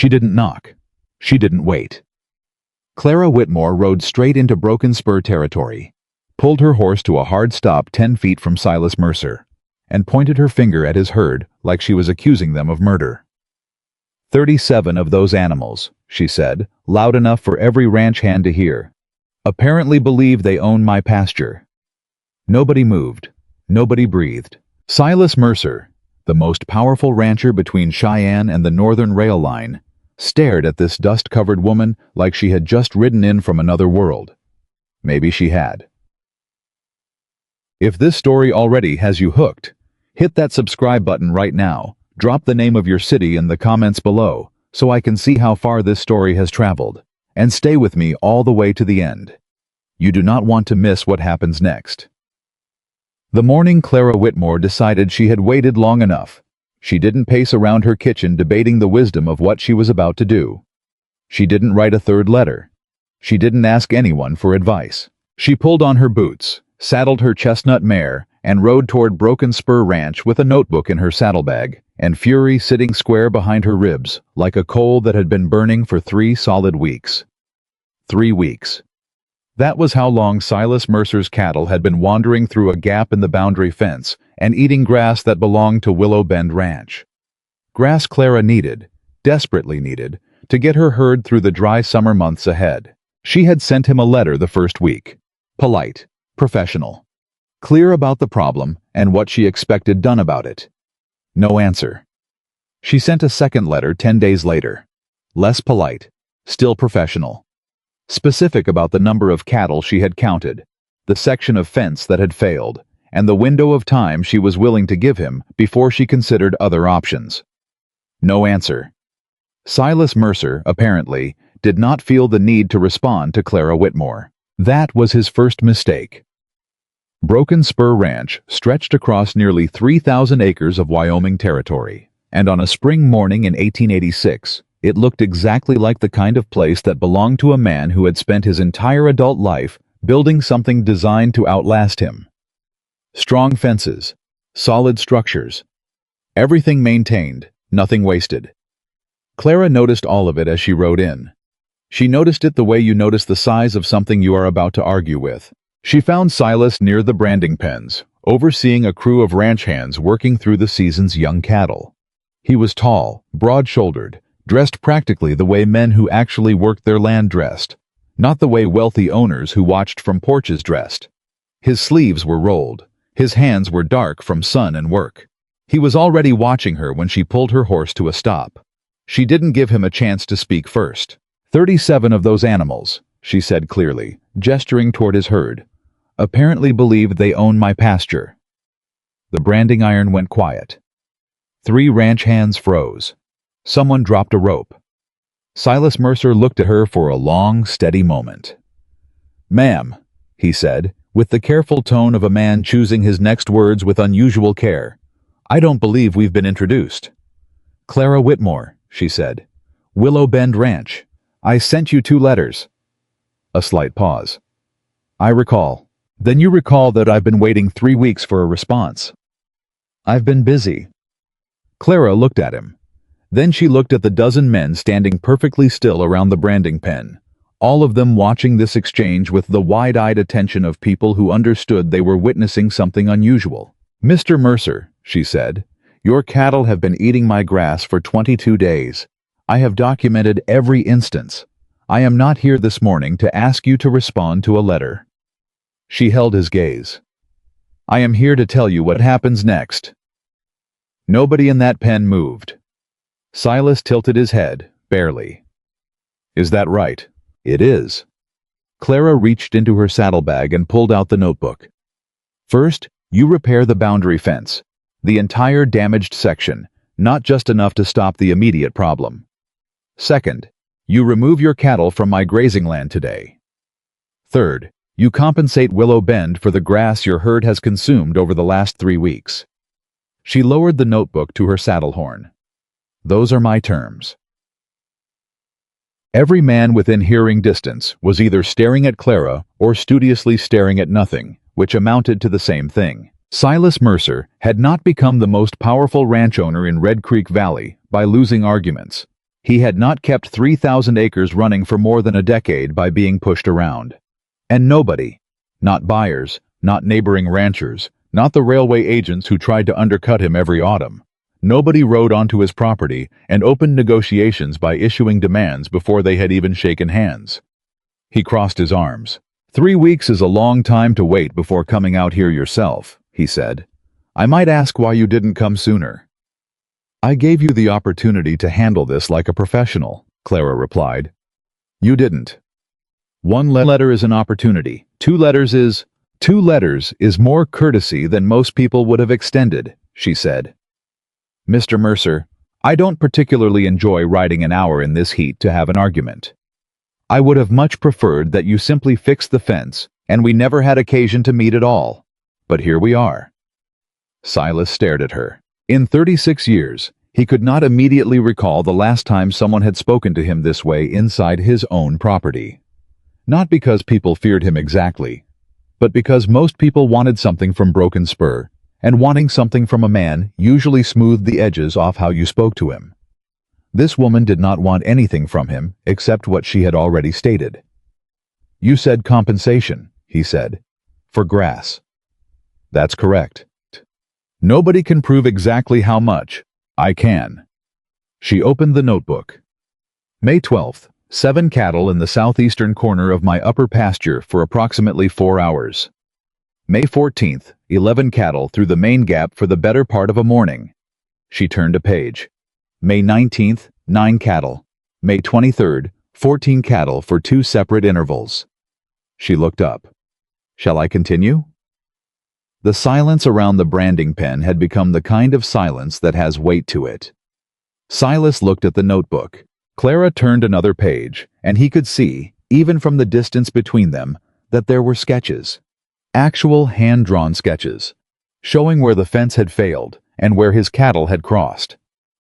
She didn't knock. She didn't wait. Clara Whitmore rode straight into Broken Spur territory, pulled her horse to a hard stop 10 feet from Silas Mercer, and pointed her finger at his herd like she was accusing them of murder. 37 of those animals, she said, loud enough for every ranch hand to hear, apparently believe they own my pasture. Nobody moved. Nobody breathed. Silas Mercer, the most powerful rancher between Cheyenne and the northern rail line, stared at this dust-covered woman like she had just ridden in from another world. Maybe she had. If this story already has you hooked, hit that subscribe button right now. Drop the name of your city in the comments below so I can see how far this story has traveled, and stay with me all the way to the end. You do not want to miss what happens next. The morning Clara Whitmore decided she had waited long enough. She didn't pace around her kitchen debating the wisdom of what she was about to do. She didn't write a third letter. She didn't ask anyone for advice. She pulled on her boots, saddled her chestnut mare, and rode toward Broken Spur Ranch with a notebook in her saddlebag, and fury sitting square behind her ribs, like a coal that had been burning for 3 solid weeks. 3 weeks. That was how long Silas Mercer's cattle had been wandering through a gap in the boundary fence and eating grass that belonged to Willow Bend Ranch. Grass Clara needed, desperately needed, to get her herd through the dry summer months ahead. She had sent him a letter the first week. Polite, professional, clear about the problem and what she expected done about it. No answer. She sent a second letter 10 days later. Less polite, still professional. Specific about the number of cattle she had counted, the section of fence that had failed, and the window of time she was willing to give him before she considered other options. No answer. Silas Mercer, apparently, did not feel the need to respond to Clara Whitmore. That was his first mistake. Broken Spur Ranch stretched across nearly 3,000 acres of Wyoming territory, and on a spring morning in 1886, it looked exactly like the kind of place that belonged to a man who had spent his entire adult life building something designed to outlast him. Strong fences, solid structures, everything maintained, nothing wasted. Clara noticed all of it as she rode in. She noticed it the way you notice the size of something you are about to argue with. She found Silas near the branding pens, overseeing a crew of ranch hands working through the season's young cattle. He was tall, broad-shouldered, dressed practically the way men who actually worked their land dressed, not the way wealthy owners who watched from porches dressed. His sleeves were rolled. His hands were dark from sun and work. He was already watching her when she pulled her horse to a stop. She didn't give him a chance to speak first. 37 of those animals, she said clearly, gesturing toward his herd, apparently believed they own my pasture. The branding iron went quiet. 3 ranch hands froze. Someone dropped a rope. Silas Mercer looked at her for a long, steady moment. "Ma'am," he said, with the careful tone of a man choosing his next words with unusual care, "I don't believe we've been introduced." "Clara Whitmore," she said. "Willow Bend Ranch. I sent you 2 letters." A slight pause. "I recall. Then you recall that I've been waiting 3 weeks for a response." "I've been busy." Clara looked at him. Then she looked at the dozen men standing perfectly still around the branding pen, all of them watching this exchange with the wide-eyed attention of people who understood they were witnessing something unusual. "Mr. Mercer," she said, "your cattle have been eating my grass for 22 days. I have documented every instance. I am not here this morning to ask you to respond to a letter." She held his gaze. "I am here to tell you what happens next." Nobody in that pen moved. Silas tilted his head, barely. "Is that right?" "It is." Clara reached into her saddlebag and pulled out the notebook. "First, you repair the boundary fence, the entire damaged section, not just enough to stop the immediate problem. Second, you remove your cattle from my grazing land today. Third, you compensate Willow Bend for the grass your herd has consumed over the last 3 weeks." She lowered the notebook to her saddle horn. "Those are my terms." Every man within hearing distance was either staring at Clara or studiously staring at nothing, which amounted to the same thing. Silas Mercer had not become the most powerful ranch owner in Red Creek Valley by losing arguments. He had not kept 3,000 acres running for more than a decade by being pushed around. And nobody, not buyers, not neighboring ranchers, not the railway agents who tried to undercut him every autumn, nobody rode onto his property and opened negotiations by issuing demands before they had even shaken hands. He crossed his arms. 3 weeks is a long time to wait before coming out here yourself, he said. I might ask why you didn't come sooner. I gave you the opportunity to handle this like a professional, Clara replied. You didn't. 1 letter is an opportunity. 2 letters is more courtesy than most people would have extended, she said. Mr. Mercer, I don't particularly enjoy riding an hour in this heat to have an argument. I would have much preferred that you simply fixed the fence, and we never had occasion to meet at all. But here we are. Silas stared at her. In 36 years, he could not immediately recall the last time someone had spoken to him this way inside his own property. Not because people feared him exactly, but because most people wanted something from Broken Spur, and wanting something from a man usually smoothed the edges off how you spoke to him. This woman did not want anything from him except what she had already stated. You said compensation, he said, for grass. That's correct. Nobody can prove exactly how much. I can. She opened the notebook. May 12th, 7 cattle in the southeastern corner of my upper pasture for approximately 4 hours. May 14th, 11 cattle through the main gap for the better part of a morning. She turned a page. May 19th, 9 cattle. May 23rd, 14 cattle for 2 separate intervals. She looked up. Shall I continue? The silence around the branding pen had become the kind of silence that has weight to it. Silas looked at the notebook. Clara turned another page, and he could see, even from the distance between them, that there were sketches. Actual hand-drawn sketches, showing where the fence had failed and where his cattle had crossed.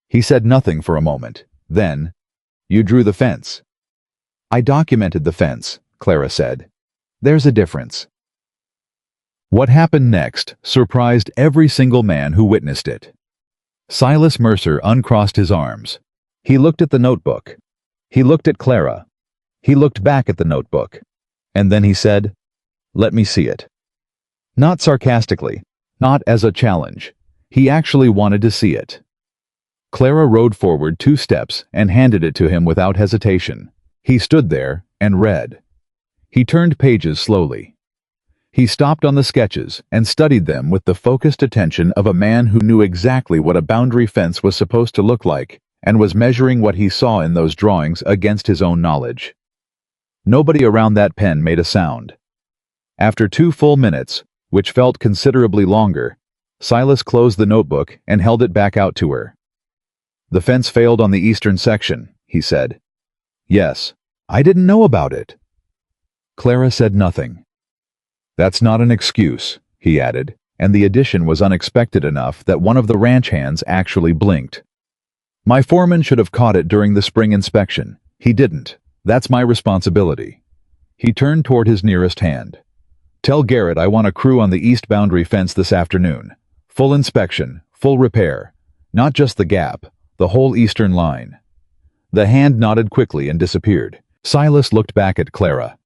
He said nothing for a moment. Then, you drew the fence. I documented the fence, Clara said. There's a difference. What happened next surprised every single man who witnessed it. Silas Mercer uncrossed his arms. He looked at the notebook. He looked at Clara. He looked back at the notebook. And then he said, "Let me see it." Not sarcastically, not as a challenge. He actually wanted to see it. Clara rode forward 2 steps and handed it to him without hesitation. He stood there and read. He turned pages slowly. He stopped on the sketches and studied them with the focused attention of a man who knew exactly what a boundary fence was supposed to look like and was measuring what he saw in those drawings against his own knowledge. Nobody around that pen made a sound. After 2 full minutes, which felt considerably longer, Silas closed the notebook and held it back out to her. The fence failed on the eastern section, he said. Yes, I didn't know about it. Clara said nothing. That's not an excuse, he added, and the addition was unexpected enough that one of the ranch hands actually blinked. My foreman should have caught it during the spring inspection. He didn't. That's my responsibility. He turned toward his nearest hand. Tell Garrett I want a crew on the east boundary fence this afternoon. Full inspection, full repair. Not just the gap, the whole eastern line. The hand nodded quickly and disappeared. Silas looked back at Clara.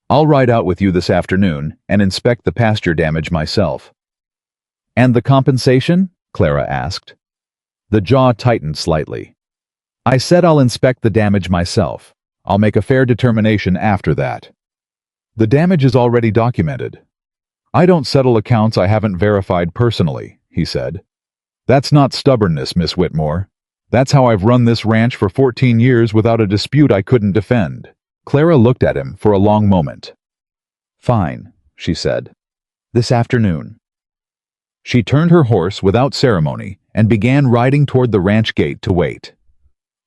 I'll ride out with you this afternoon and inspect the pasture damage myself. And the compensation? Clara asked. The jaw tightened slightly. I said I'll inspect the damage myself. I'll make a fair determination after that. The damage is already documented. I don't settle accounts I haven't verified personally, he said. That's not stubbornness, Miss Whitmore. That's how I've run this ranch for 14 years without a dispute I couldn't defend. Clara looked at him for a long moment. Fine, she said. This afternoon. She turned her horse without ceremony and began riding toward the ranch gate to wait.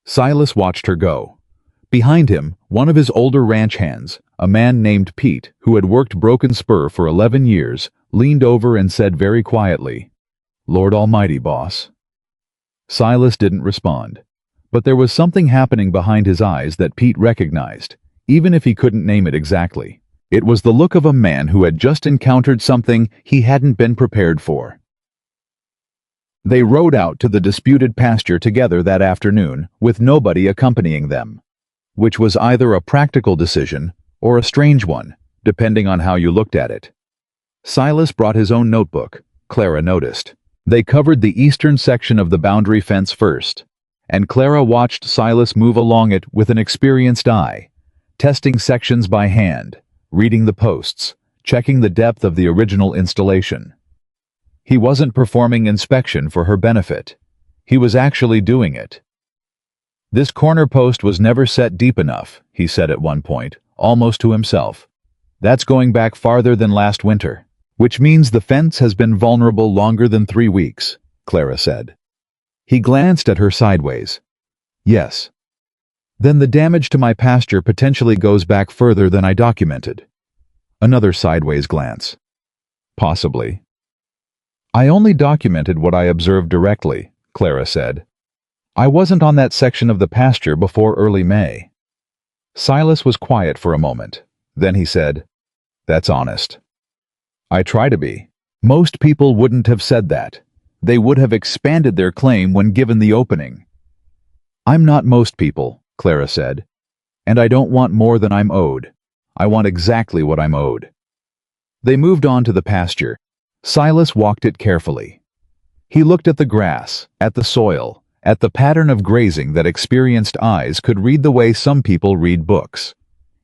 Silas watched her go. Behind him, one of his older ranch hands, a man named Pete, who had worked Broken Spur for 11 years, leaned over and said very quietly, Lord Almighty, boss. Silas didn't respond, but there was something happening behind his eyes that Pete recognized, even if he couldn't name it exactly. It was the look of a man who had just encountered something he hadn't been prepared for. They rode out to the disputed pasture together that afternoon, with nobody accompanying them, which was either a practical decision or a strange one, depending on how you looked at it. Silas brought his own notebook, Clara noticed. They covered the eastern section of the boundary fence first, and Clara watched Silas move along it with an experienced eye, testing sections by hand, reading the posts, checking the depth of the original installation. He wasn't performing inspection for her benefit. He was actually doing it. "This corner post was never set deep enough," he said at one point, almost to himself. "That's going back farther than last winter." "Which means the fence has been vulnerable longer than 3 weeks," Clara said. He glanced at her sideways. "Yes. Then the damage to my pasture potentially goes back further than I documented." Another sideways glance. "Possibly." "I only documented what I observed directly," Clara said. "I wasn't on that section of the pasture before early May." Silas was quiet for a moment. Then he said, "That's honest." "I try to be. Most people wouldn't have said that. They would have expanded their claim when given the opening." "I'm not most people," Clara said. "And I don't want more than I'm owed. I want exactly what I'm owed." They moved on to the pasture. Silas walked it carefully. He looked at the grass, at the soil, at the pattern of grazing that experienced eyes could read the way some people read books.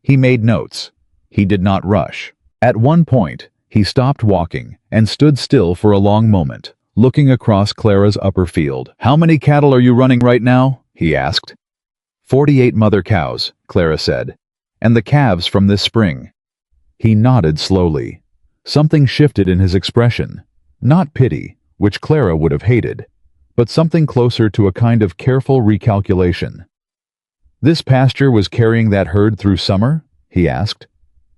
He made notes. He did not rush. At one point, he stopped walking and stood still for a long moment, looking across Clara's upper field. "How many cattle are you running right now?" he asked. 48 mother cows, Clara said, "and the calves from this spring." He nodded slowly. Something shifted in his expression. Not pity, which Clara would have hated, but something closer to a kind of careful recalculation. "This pasture was carrying that herd through summer?" he asked.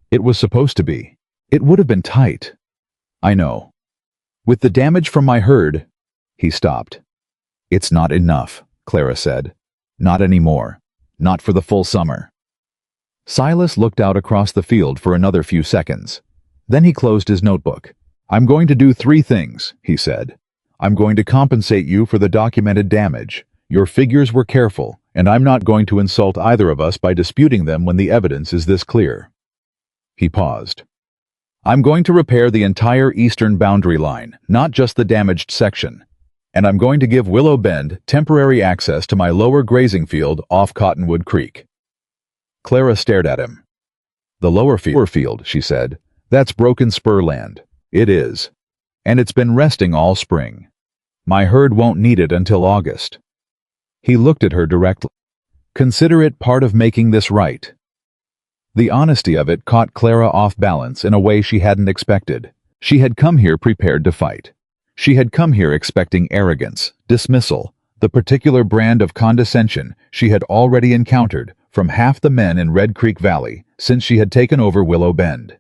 "It was supposed to be. It would have been tight." "I know. With the damage from my herd—" He stopped. "It's not enough," Clara said. "Not anymore. Not for the full summer." Silas looked out across the field for another few seconds. Then he closed his notebook. "I'm going to do 3 things," he said. "I'm going to compensate you for the documented damage. Your figures were careful, and I'm not going to insult either of us by disputing them when the evidence is this clear." He paused. "I'm going to repair the entire eastern boundary line, not just the damaged section. And I'm going to give Willow Bend temporary access to my lower grazing field off Cottonwood Creek." Clara stared at him. "The lower field," she said. "That's Broken Spur land." "It is. And it's been resting all spring. My herd won't need it until August." He looked at her directly. "Consider it part of making this right." The honesty of it caught Clara off balance in a way she hadn't expected. She had come here prepared to fight. She had come here expecting arrogance, dismissal, the particular brand of condescension she had already encountered from half the men in Red Creek Valley since she had taken over Willow Bend.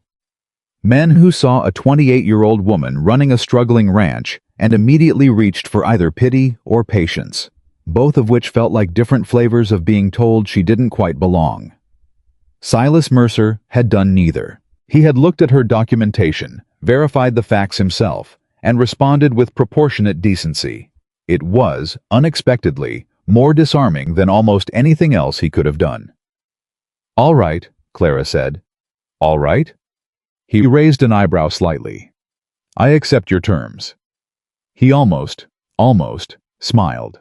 Men who saw a 28-year-old woman running a struggling ranch and immediately reached for either pity or patience, both of which felt like different flavors of being told she didn't quite belong. Silas Mercer had done neither. He had looked at her documentation, verified the facts himself, and responded with proportionate decency. It was, unexpectedly, more disarming than almost anything else he could have done. "All right," Clara said. "All right?" He raised an eyebrow slightly. "I accept your terms." He almost smiled.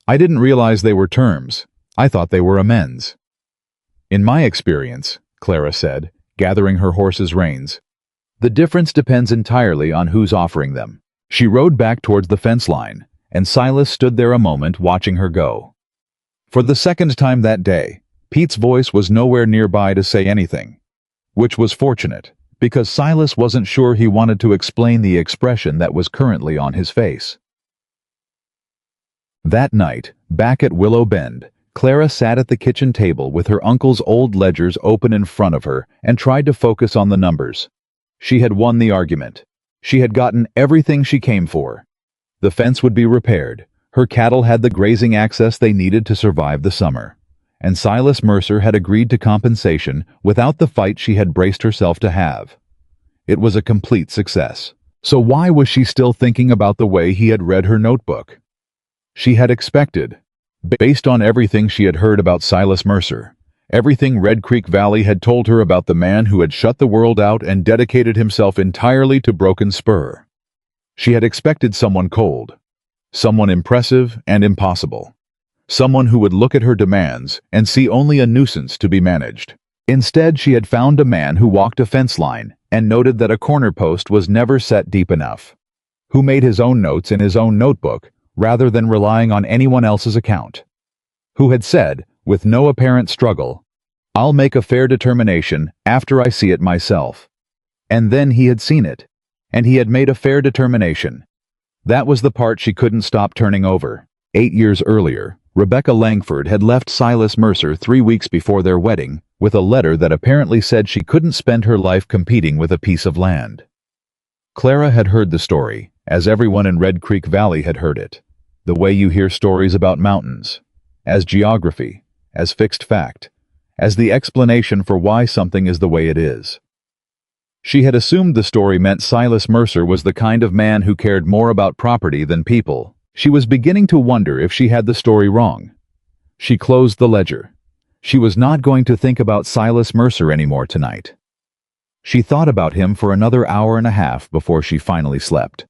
"I didn't realize they were terms. I thought they were amends." "In my experience," Clara said, gathering her horse's reins, "the difference depends entirely on who's offering them." She rode back towards the fence line, and Silas stood there a moment watching her go. For the second time that day, Pete's voice was nowhere nearby to say anything, which was fortunate, because Silas wasn't sure he wanted to explain the expression that was currently on his face. That night, back at Willow Bend, Clara sat at the kitchen table with her uncle's old ledgers open in front of her and tried to focus on the numbers. She had won the argument. She had gotten everything she came for. The fence would be repaired, her cattle had the grazing access they needed to survive the summer, and Silas Mercer had agreed to compensation without the fight she had braced herself to have. It was a complete success. So why was she still thinking about the way he had read her notebook? She had expected, based on everything she had heard about Silas Mercer, everything Red Creek Valley had told her about the man who had shut the world out and dedicated himself entirely to Broken Spur. She had expected someone cold, someone impressive and impossible, someone who would look at her demands and see only a nuisance to be managed. Instead, she had found a man who walked a fence line and noted that a corner post was never set deep enough, who made his own notes in his own notebook rather than relying on anyone else's account, who had said, with no apparent struggle, "I'll make a fair determination after I see it myself." And then he had seen it, and he had made a fair determination. That was the part she couldn't stop turning over. 8 years earlier, Rebecca Langford had left Silas Mercer 3 weeks before their wedding with a letter that apparently said she couldn't spend her life competing with a piece of land. Clara had heard the story, as everyone in Red Creek Valley had heard it, the way you hear stories about mountains, as geography, as fixed fact, as the explanation for why something is the way it is. She had assumed the story meant Silas Mercer was the kind of man who cared more about property than people. She was beginning to wonder if she had the story wrong. She closed the ledger. She was not going to think about Silas Mercer anymore tonight. She thought about him for another hour and a half before she finally slept.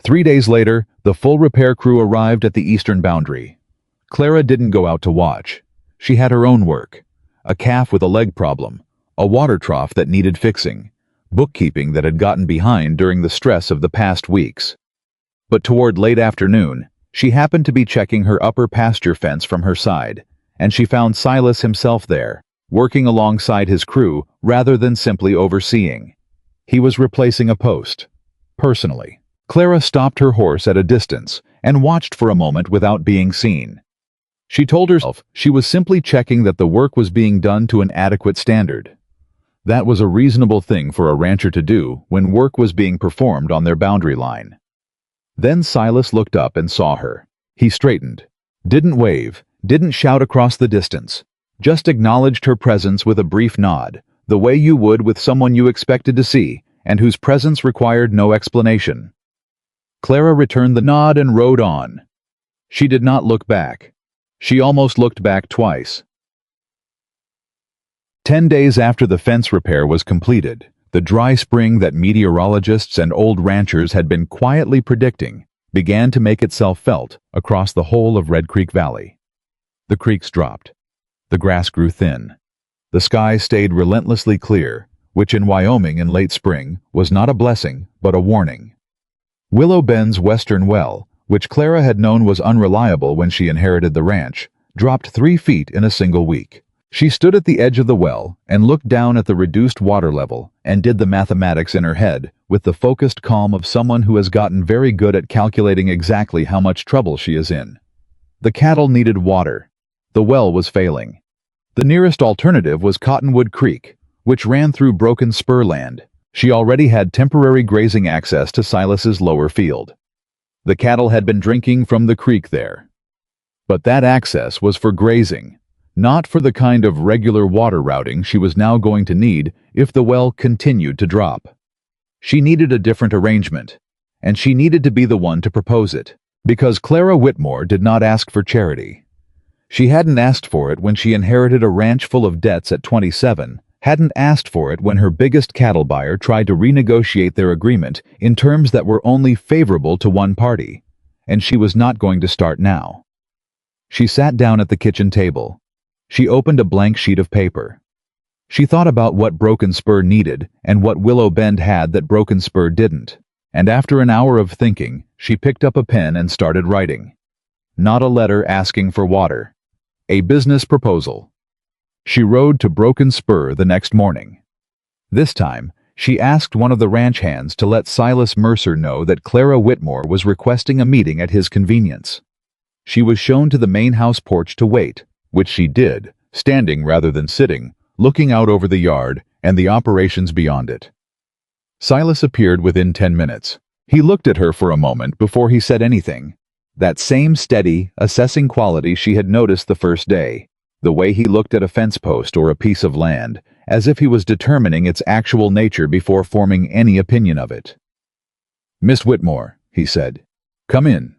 3 days later, the full repair crew arrived at the eastern boundary. Clara didn't go out to watch. She had her own work. A calf with a leg problem, a water trough that needed fixing, bookkeeping that had gotten behind during the stress of the past weeks. But toward late afternoon, she happened to be checking her upper pasture fence from her side, and she found Silas himself there, working alongside his crew rather than simply overseeing. He was replacing a post. Personally, Clara stopped her horse at a distance and watched for a moment without being seen. She told herself she was simply checking that the work was being done to an adequate standard. That was a reasonable thing for a rancher to do when work was being performed on their boundary line. Then Silas looked up and saw her. He straightened, didn't wave, didn't shout across the distance, just acknowledged her presence with a brief nod, the way you would with someone you expected to see and whose presence required no explanation. Clara returned the nod and rode on. She did not look back. She almost looked back twice. 10 days after the fence repair was completed, the dry spring that meteorologists and old ranchers had been quietly predicting began to make itself felt across the whole of Red Creek Valley. The creeks dropped. The grass grew thin. The sky stayed relentlessly clear, which in Wyoming in late spring was not a blessing but a warning. Willow Bend's western well, which Clara had known was unreliable when she inherited the ranch, dropped 3 feet in a single week. She stood at the edge of the well and looked down at the reduced water level and did the mathematics in her head with the focused calm of someone who has gotten very good at calculating exactly how much trouble she is in. The cattle needed water. The well was failing. The nearest alternative was Cottonwood Creek, which ran through Broken Spur land. She already had temporary grazing access to Silas's lower field. The cattle had been drinking from the creek there. But that access was for grazing, not for the kind of regular water routing she was now going to need if the well continued to drop. She needed a different arrangement, and she needed to be the one to propose it, because Clara Whitmore did not ask for charity. She hadn't asked for it when she inherited a ranch full of debts at 27, hadn't asked for it when her biggest cattle buyer tried to renegotiate their agreement in terms that were only favorable to one party, and she was not going to start now. She sat down at the kitchen table. She opened a blank sheet of paper. She thought about what Broken Spur needed and what Willow Bend had that Broken Spur didn't, and after an hour of thinking, she picked up a pen and started writing. Not a letter asking for water. A business proposal. She rode to Broken Spur the next morning. This time, she asked one of the ranch hands to let Silas Mercer know that Clara Whitmore was requesting a meeting at his convenience. She was shown to the main house porch to wait, which she did, standing rather than sitting, looking out over the yard and the operations beyond it. Silas appeared within 10 minutes. He looked at her for a moment before he said anything. That same steady, assessing quality she had noticed the first day, the way he looked at a fence post or a piece of land, as if he was determining its actual nature before forming any opinion of it. "Miss Whitmore," he said. "Come in."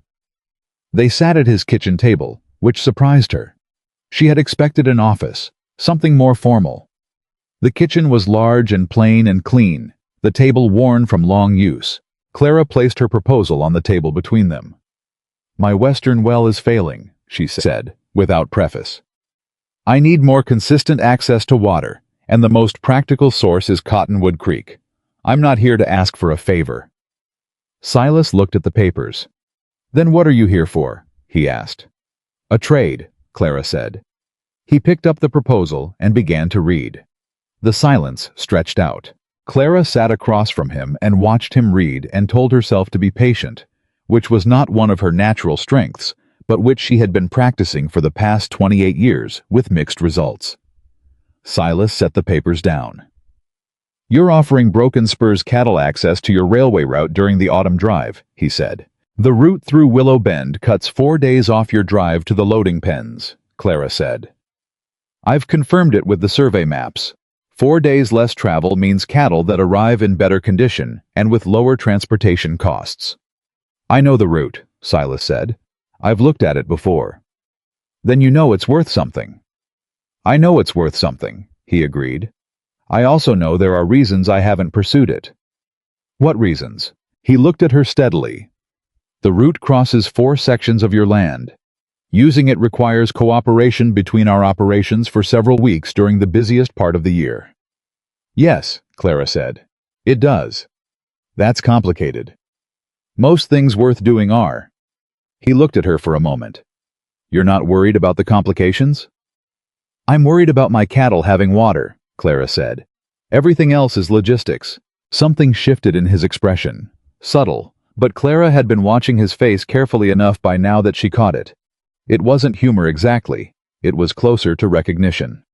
They sat at his kitchen table, which surprised her. She had expected an office, something more formal. The kitchen was large and plain and clean, the table worn from long use. Clara placed her proposal on the table between them. "My western well is failing," she said, without preface. "I need more consistent access to water, and the most practical source is Cottonwood Creek. I'm not here to ask for a favor." Silas looked at the papers. "Then what are you here for?" he asked. "A trade," Clara said. He picked up the proposal and began to read. The silence stretched out. Clara sat across from him and watched him read and told herself to be patient, which was not one of her natural strengths, but which she had been practicing for the past 28 years with mixed results. Silas set the papers down. "You're offering Broken Spur's cattle access to your railway route during the autumn drive," he said. "The route through Willow Bend cuts 4 days off your drive to the loading pens," Clara said. "I've confirmed it with the survey maps. 4 days less travel means cattle that arrive in better condition and with lower transportation costs." "I know the route," Silas said. "I've looked at it before." "Then you know it's worth something." "I know it's worth something," he agreed. "I also know there are reasons I haven't pursued it." "What reasons?" He looked at her steadily. "The route crosses 4 sections of your land. Using it requires cooperation between our operations for several weeks during the busiest part of the year." "Yes," Clara said. "It does. That's complicated. Most things worth doing are." He looked at her for a moment. "You're not worried about the complications?" "I'm worried about my cattle having water," Clara said. "Everything else is logistics." Something shifted in his expression. Subtle, but Clara had been watching his face carefully enough by now that she caught it. It wasn't humor exactly. It was closer to recognition.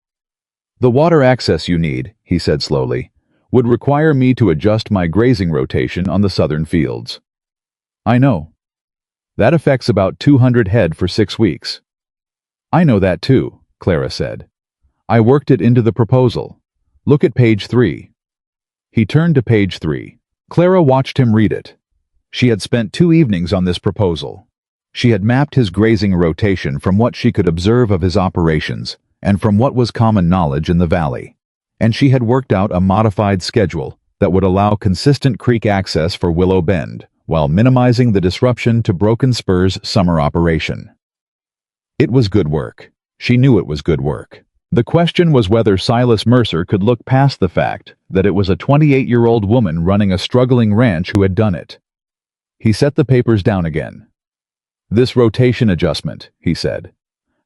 "The water access you need," he said slowly, "would require me to adjust my grazing rotation on the southern fields." "I know. That affects about 200 head for 6 weeks." "I know that too," Clara said. "I worked it into the proposal. Look at page 3. He turned to page 3. Clara watched him read it. She had spent 2 evenings on this proposal. She had mapped his grazing rotation from what she could observe of his operations and from what was common knowledge in the valley. And she had worked out a modified schedule that would allow consistent creek access for Willow Bend while minimizing the disruption to Broken Spur's summer operation. It was good work. She knew it was good work. The question was whether Silas Mercer could look past the fact that it was a 28-year-old woman running a struggling ranch who had done it. He set the papers down again. "This rotation adjustment," he said.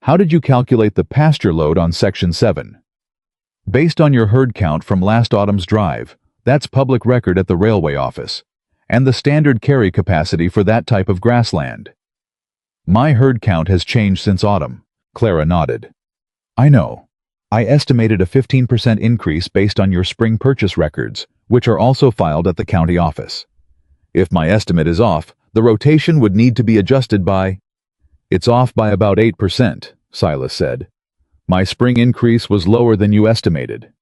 "How did you calculate the pasture load on Section 7? "Based on your herd count from last autumn's drive, that's public record at the railway office, and the standard carry capacity for that type of grassland." "My herd count has changed since autumn," Clara nodded. "I know. I estimated a 15% increase based on your spring purchase records, which are also filed at the county office. If my estimate is off, the rotation would need to be adjusted by—" "It's off by about 8%, Silas said. "My spring increase was lower than you estimated."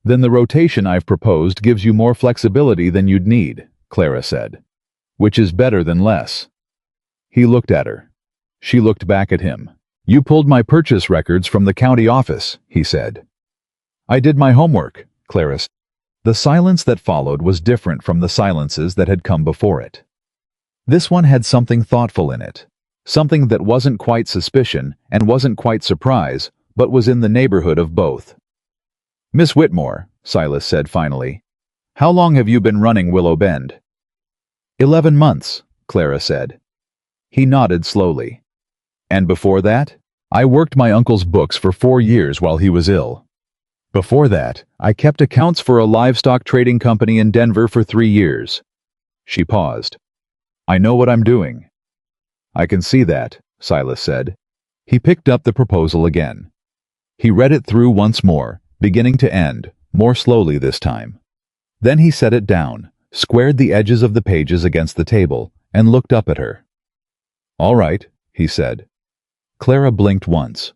"Then the rotation I've proposed gives you more flexibility than you'd need," Clara said. "Which is better than less." He looked at her. She looked back at him. "You pulled my purchase records from the county office," he said. "I did my homework," Clara said. The silence that followed was different from the silences that had come before it. This one had something thoughtful in it, something that wasn't quite suspicion and wasn't quite surprise, but was in the neighborhood of both. "Miss Whitmore," Silas said finally, "how long have you been running Willow Bend?" 11 months, Clara said. He nodded slowly. "And before that?" "I worked my uncle's books for 4 years while he was ill. Before that, I kept accounts for a livestock trading company in Denver for 3 years. She paused. "I know what I'm doing." "I can see that," Silas said. He picked up the proposal again. He read it through once more, beginning to end, more slowly this time. Then he set it down, squared the edges of the pages against the table, and looked up at her. "All right," he said. Clara blinked once.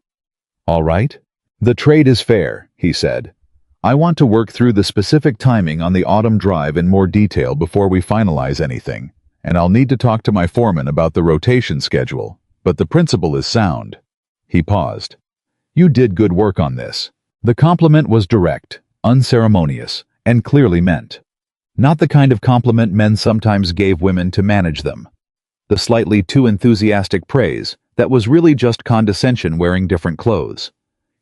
"All right?" "The trade is fair," he said. I want to work through the specific timing on the autumn drive in more detail before we finalize anything, and I'll need to talk to my foreman about the rotation schedule, but the principle is sound." He paused. "You did good work on this." The compliment was direct, unceremonious, and clearly meant. Not the kind of compliment men sometimes gave women to manage them. The slightly too enthusiastic praise that was really just condescension wearing different clothes.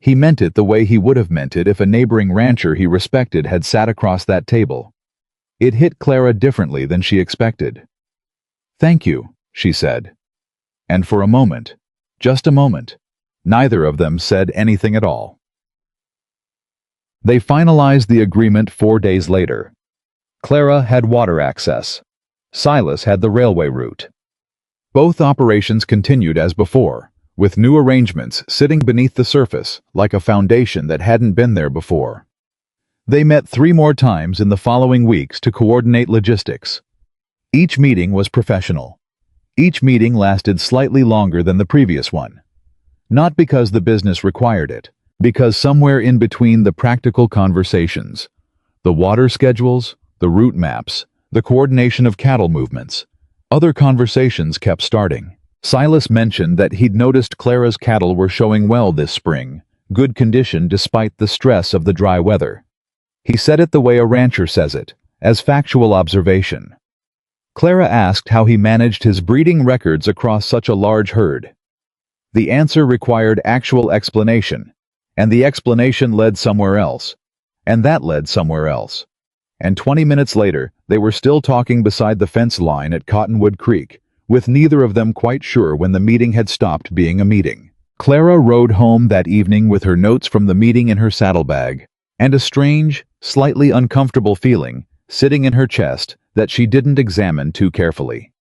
He meant it the way he would have meant it if a neighboring rancher he respected had sat across that table. It hit Clara differently than she expected. "Thank you," she said. And for a moment, just a moment, neither of them said anything at all. They finalized the agreement 4 days later. Clara had water access. Silas had the railway route. Both operations continued as before, with new arrangements sitting beneath the surface like a foundation that hadn't been there before. They met 3 more times in the following weeks to coordinate logistics. Each meeting was professional. Each meeting lasted slightly longer than the previous one. Not because the business required it, because somewhere in between the practical conversations, the water schedules, the route maps, the coordination of cattle movements, other conversations kept starting. Silas mentioned that he'd noticed Clara's cattle were showing well this spring, good condition despite the stress of the dry weather. He said it the way a rancher says it, as factual observation. Clara asked how he managed his breeding records across such a large herd. The answer required actual explanation, and the explanation led somewhere else, and that led somewhere else. And 20 minutes later, they were still talking beside the fence line at Cottonwood Creek, with neither of them quite sure when the meeting had stopped being a meeting. Clara rode home that evening with her notes from the meeting in her saddlebag, and a strange, slightly uncomfortable feeling sitting in her chest that she didn't examine too carefully.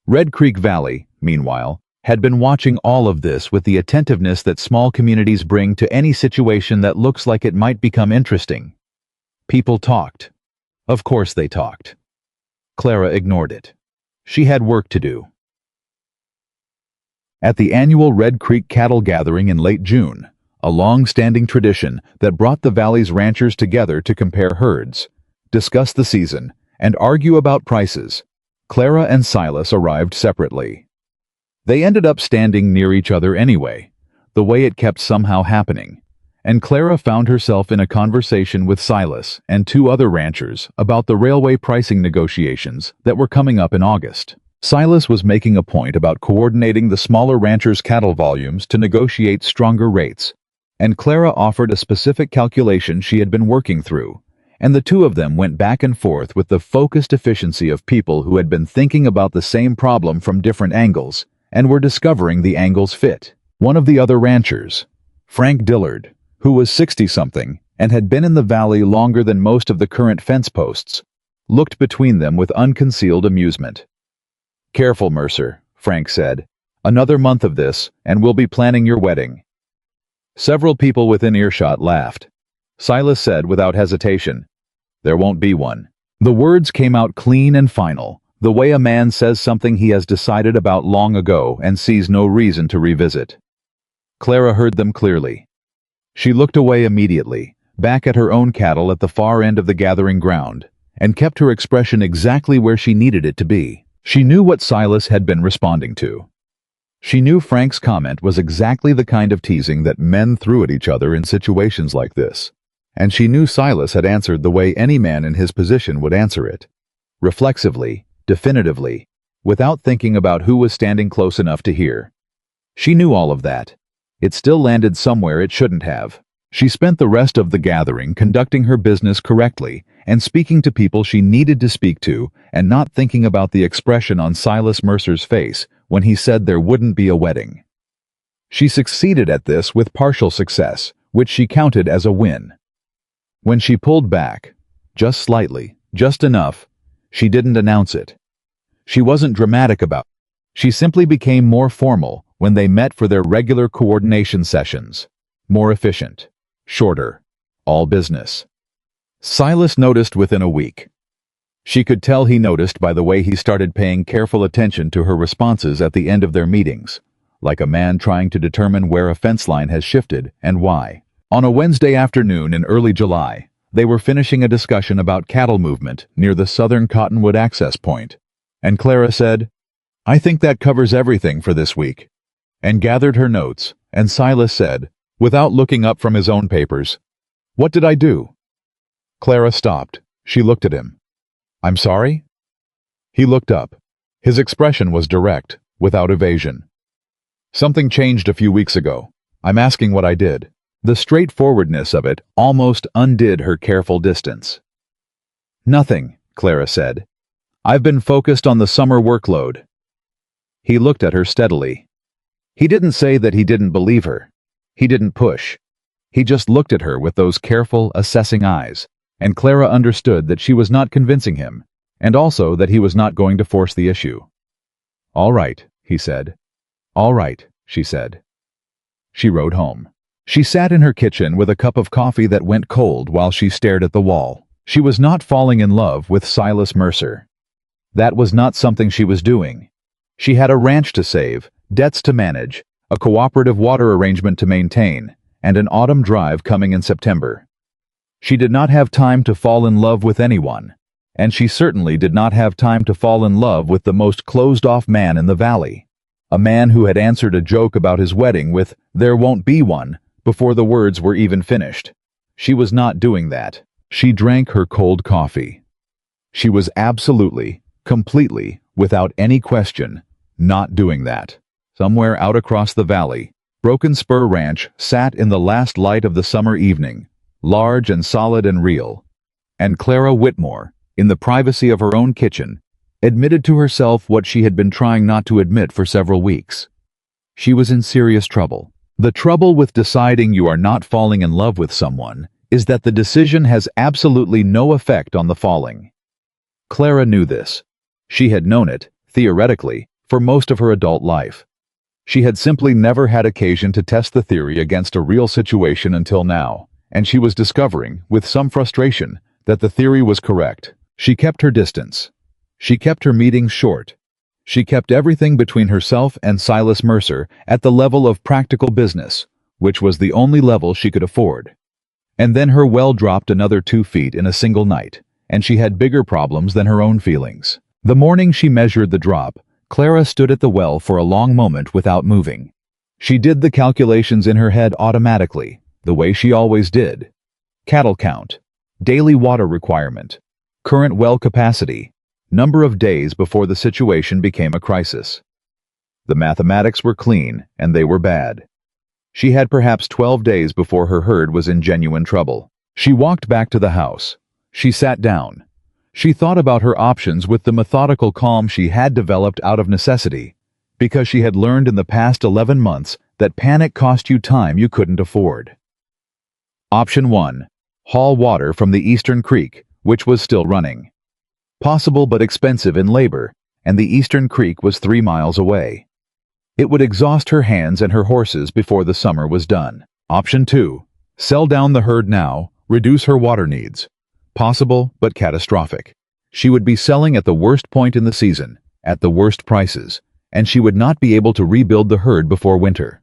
Red Creek Valley, meanwhile, had been watching all of this with the attentiveness that small communities bring to any situation that looks like it might become interesting. People talked. Of course they talked. Clara ignored it. She had work to do. At the annual Red Creek Cattle Gathering in late June, a long-standing tradition that brought the valley's ranchers together to compare herds, discuss the season, and argue about prices, Clara and Silas arrived separately. They ended up standing near each other anyway, the way it kept somehow happening, and Clara found herself in a conversation with Silas and 2 other ranchers about the railway pricing negotiations that were coming up in August. Silas was making a point about coordinating the smaller ranchers' cattle volumes to negotiate stronger rates, and Clara offered a specific calculation she had been working through, and the 2 of them went back and forth with the focused efficiency of people who had been thinking about the same problem from different angles and were discovering the angles fit. One of the other ranchers, Frank Dillard, who was 60-something and had been in the valley longer than most of the current fence posts, looked between them with unconcealed amusement. "Careful, Mercer," Frank said. "Another month of this, and we'll be planning your wedding." Several people within earshot laughed. Silas said without hesitation, "There won't be one." The words came out clean and final, the way a man says something he has decided about long ago and sees no reason to revisit. Clara heard them clearly. She looked away immediately, back at her own cattle at the far end of the gathering ground, and kept her expression exactly where she needed it to be. She knew what Silas had been responding to. She knew Frank's comment was exactly the kind of teasing that men threw at each other in situations like this, and she knew Silas had answered the way any man in his position would answer it. Reflexively, definitively, without thinking about who was standing close enough to hear. She knew all of that. It still landed somewhere it shouldn't have. She spent the rest of the gathering conducting her business correctly and speaking to people she needed to speak to and not thinking about the expression on Silas Mercer's face when he said there wouldn't be a wedding. She succeeded at this with partial success, which she counted as a win. When she pulled back, just slightly, just enough, she didn't announce it. She wasn't dramatic about it. She simply became more formal when they met for their regular coordination sessions. More efficient. Shorter. All business. Silas noticed within a week. She could tell he noticed by the way he started paying careful attention to her responses at the end of their meetings, like a man trying to determine where a fence line has shifted and why. On a Wednesday afternoon in early July, they were finishing a discussion about cattle movement near the southern Cottonwood access point, and Clara said, "I think that covers everything for this week," and gathered her notes, and Silas said, without looking up from his own papers, "What did I do?" Clara stopped. She looked at him. "I'm sorry?" He looked up. His expression was direct, without evasion. "Something changed a few weeks ago. I'm asking what I did." The straightforwardness of it almost undid her careful distance. "Nothing," Clara said. "I've been focused on the summer workload." He looked at her steadily. He didn't say that he didn't believe her. He didn't push. He just looked at her with those careful, assessing eyes, and Clara understood that she was not convincing him, and also that he was not going to force the issue. "All right," he said. "All right," she said. She rode home. She sat in her kitchen with a cup of coffee that went cold while she stared at the wall. She was not falling in love with Silas Mercer. That was not something she was doing. She had a ranch to save, debts to manage, a cooperative water arrangement to maintain, and an autumn drive coming in September. She did not have time to fall in love with anyone, and she certainly did not have time to fall in love with the most closed-off man in the valley. A man who had answered a joke about his wedding with, "There won't be one," before the words were even finished. She was not doing that. She drank her cold coffee. She was absolutely, completely, without any question, not doing that. Somewhere out across the valley, Broken Spur Ranch sat in the last light of the summer evening, large and solid and real. And Clara Whitmore, in the privacy of her own kitchen, admitted to herself what she had been trying not to admit for several weeks. She was in serious trouble. The trouble with deciding you are not falling in love with someone is that the decision has absolutely no effect on the falling. Clara knew this. She had known it, theoretically, for most of her adult life. She had simply never had occasion to test the theory against a real situation until now, and she was discovering, with some frustration, that the theory was correct. She kept her distance. She kept her meetings short. She kept everything between herself and Silas Mercer at the level of practical business, which was the only level she could afford. And then her well dropped another 2 feet in a single night, and she had bigger problems than her own feelings. The morning she measured the drop, Clara stood at the well for a long moment without moving. She did the calculations in her head automatically, the way she always did. Cattle count, daily water requirement, current well capacity, number of days before the situation became a crisis. The mathematics were clean, and they were bad. She had perhaps 12 days before her herd was in genuine trouble. She walked back to the house. She sat down. She thought about her options with the methodical calm she had developed out of necessity, because she had learned in the past 11 months that panic cost you time you couldn't afford. Option 1. Haul water from the Eastern Creek, which was still running. Possible but expensive in labor, and the Eastern Creek was 3 miles away. It would exhaust her hands and her horses before the summer was done. Option 2. Sell down the herd now, reduce her water needs. Possible but catastrophic. She would be selling at the worst point in the season, at the worst prices, and she would not be able to rebuild the herd before winter.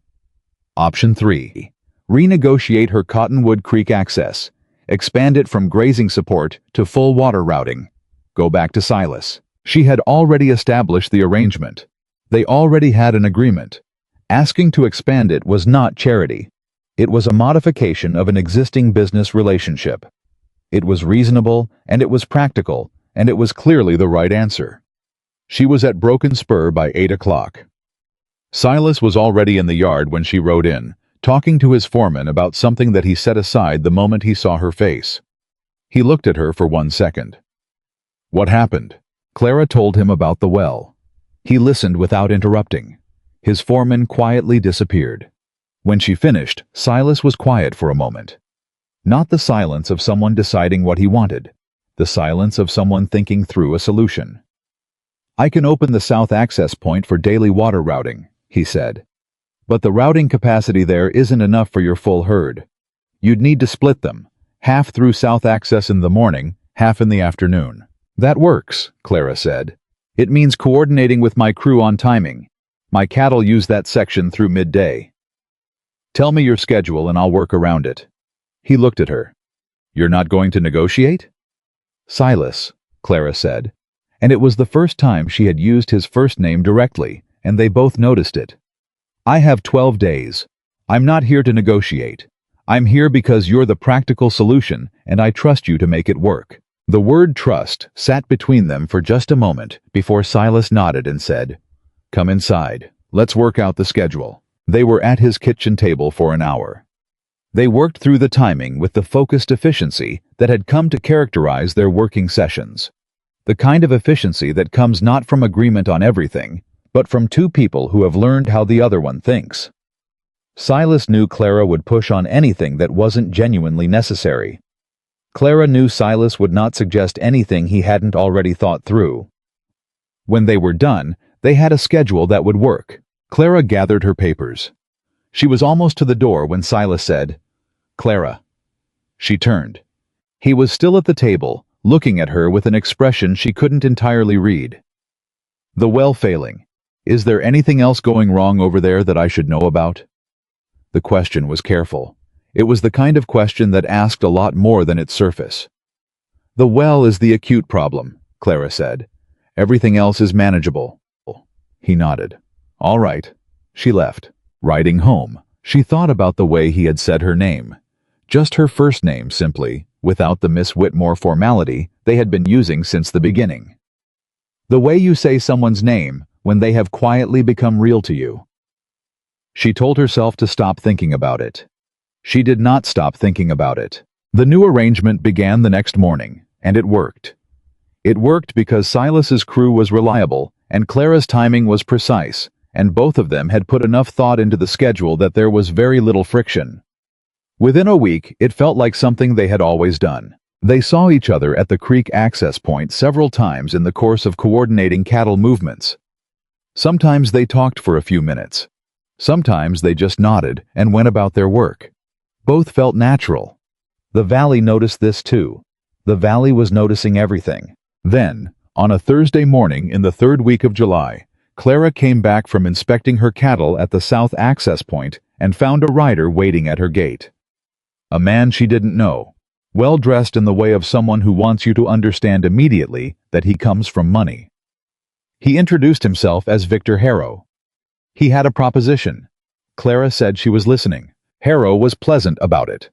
Option 3. Renegotiate her Cottonwood Creek access. Expand it from grazing support to full water routing. Go back to Silas. She had already established the arrangement. They already had an agreement. Asking to expand it was not charity. It was a modification of an existing business relationship. It was reasonable, and it was practical, and it was clearly the right answer. She was at Broken Spur by 8 o'clock. Silas was already in the yard when she rode in, talking to his foreman about something that he set aside the moment he saw her face. He looked at her for 1 second. What happened? Clara told him about the well. He listened without interrupting. His foreman quietly disappeared. When she finished, Silas was quiet for a moment. Not the silence of someone deciding what he wanted, the silence of someone thinking through a solution. "I can open the south access point for daily water routing," he said. "But the routing capacity there isn't enough for your full herd. You'd need to split them, half through south access in the morning, half in the afternoon." "That works," Clara said. "It means coordinating with my crew on timing. My cattle use that section through midday. Tell me your schedule and I'll work around it." He looked at her. "You're not going to negotiate?" "Silas," Clara said, and it was the first time she had used his first name directly, and they both noticed it. "I have 12 days. I'm not here to negotiate. I'm here because you're the practical solution, and I trust you to make it work." The word trust sat between them for just a moment before Silas nodded and said, "Come inside. Let's work out the schedule." They were at his kitchen table for an hour. They worked through the timing with the focused efficiency that had come to characterize their working sessions. The kind of efficiency that comes not from agreement on everything, but from two people who have learned how the other one thinks. Silas knew Clara would push on anything that wasn't genuinely necessary. Clara knew Silas would not suggest anything he hadn't already thought through. When they were done, they had a schedule that would work. Clara gathered her papers. She was almost to the door when Silas said, "Clara." She turned. He was still at the table, looking at her with an expression she couldn't entirely read. "The well failing. Is there anything else going wrong over there that I should know about?" The question was careful. It was the kind of question that asked a lot more than its surface. "The well is the acute problem," Clara said. "Everything else is manageable." He nodded. "All right." She left. Riding home, she thought about the way he had said her name. Just her first name, simply, without the Miss Whitmore formality they had been using since the beginning. The way you say someone's name when they have quietly become real to you. She told herself to stop thinking about it. She did not stop thinking about it. The new arrangement began the next morning, and it worked. It worked because Silas's crew was reliable, and Clara's timing was precise, and both of them had put enough thought into the schedule that there was very little friction. Within a week, it felt like something they had always done. They saw each other at the creek access point several times in the course of coordinating cattle movements. Sometimes they talked for a few minutes. Sometimes they just nodded and went about their work. Both felt natural. The valley noticed this too. The valley was noticing everything. Then, on a Thursday morning in the third week of July, Clara came back from inspecting her cattle at the south access point and found a rider waiting at her gate. A man she didn't know, well dressed in the way of someone who wants you to understand immediately that he comes from money. He introduced himself as Victor Harrow. He had a proposition. Clara said she was listening. Harrow was pleasant about it.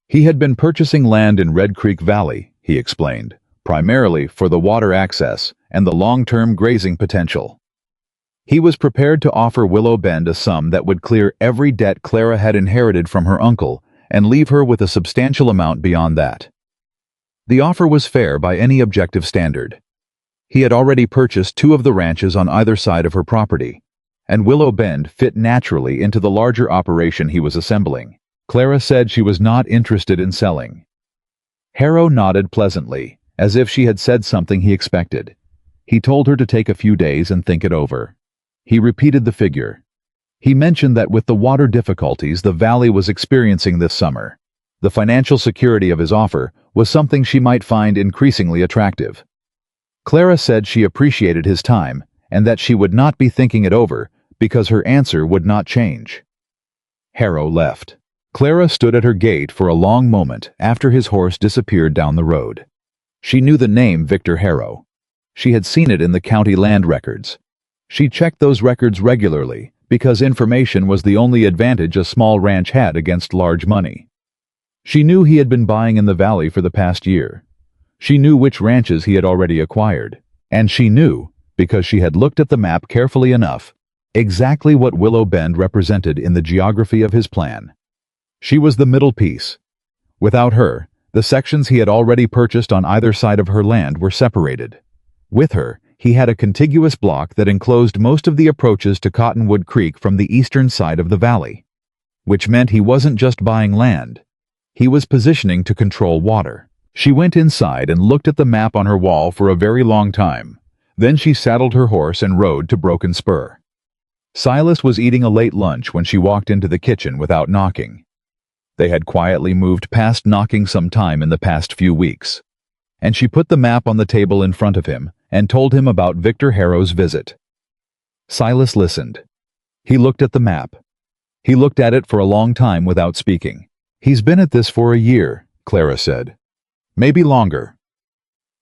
He had been purchasing land in Red Creek Valley, he explained, primarily for the water access and the long-term grazing potential. He was prepared to offer Willow Bend a sum that would clear every debt Clara had inherited from her uncle and leave her with a substantial amount beyond that. The offer was fair by any objective standard. He had already purchased 2 of the ranches on either side of her property, and Willow Bend fit naturally into the larger operation he was assembling. Clara said she was not interested in selling. Harrow nodded pleasantly, as if she had said something he expected. He told her to take a few days and think it over. He repeated the figure. He mentioned that with the water difficulties the valley was experiencing this summer, the financial security of his offer was something she might find increasingly attractive. Clara said she appreciated his time and that she would not be thinking it over because her answer would not change. Harrow left. Clara stood at her gate for a long moment after his horse disappeared down the road. She knew the name Victor Harrow. She had seen it in the county land records. She checked those records regularly because information was the only advantage a small ranch had against large money. She knew he had been buying in the valley for the past year. She knew which ranches he had already acquired. And she knew, because she had looked at the map carefully enough, exactly what Willow Bend represented in the geography of his plan. She was the middle piece. Without her, the sections he had already purchased on either side of her land were separated. With her, he had a contiguous block that enclosed most of the approaches to Cottonwood Creek from the eastern side of the valley, which meant he wasn't just buying land. He was positioning to control water. She went inside and looked at the map on her wall for a very long time. Then she saddled her horse and rode to Broken Spur. Silas was eating a late lunch when she walked into the kitchen without knocking. They had quietly moved past knocking some time in the past few weeks. And she put the map on the table in front of him and told him about Victor Harrow's visit. Silas listened. He looked at the map. He looked at it for a long time without speaking. He's been at this for a year, Clara said. Maybe longer.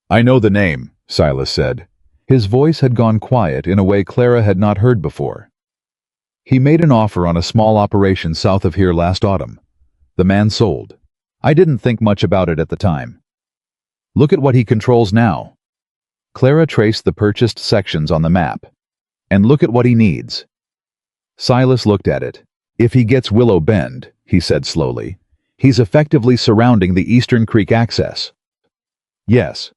I know the name, Silas said. His voice had gone quiet in a way Clara had not heard before. He made an offer on a small operation south of here last autumn. The man sold. I didn't think much about it at the time. Look at what he controls now. Clara traced the purchased sections on the map. And look at what he needs. Silas looked at it. If he gets Willow Bend, he said slowly, he's effectively surrounding the Eastern Creek access. Yes.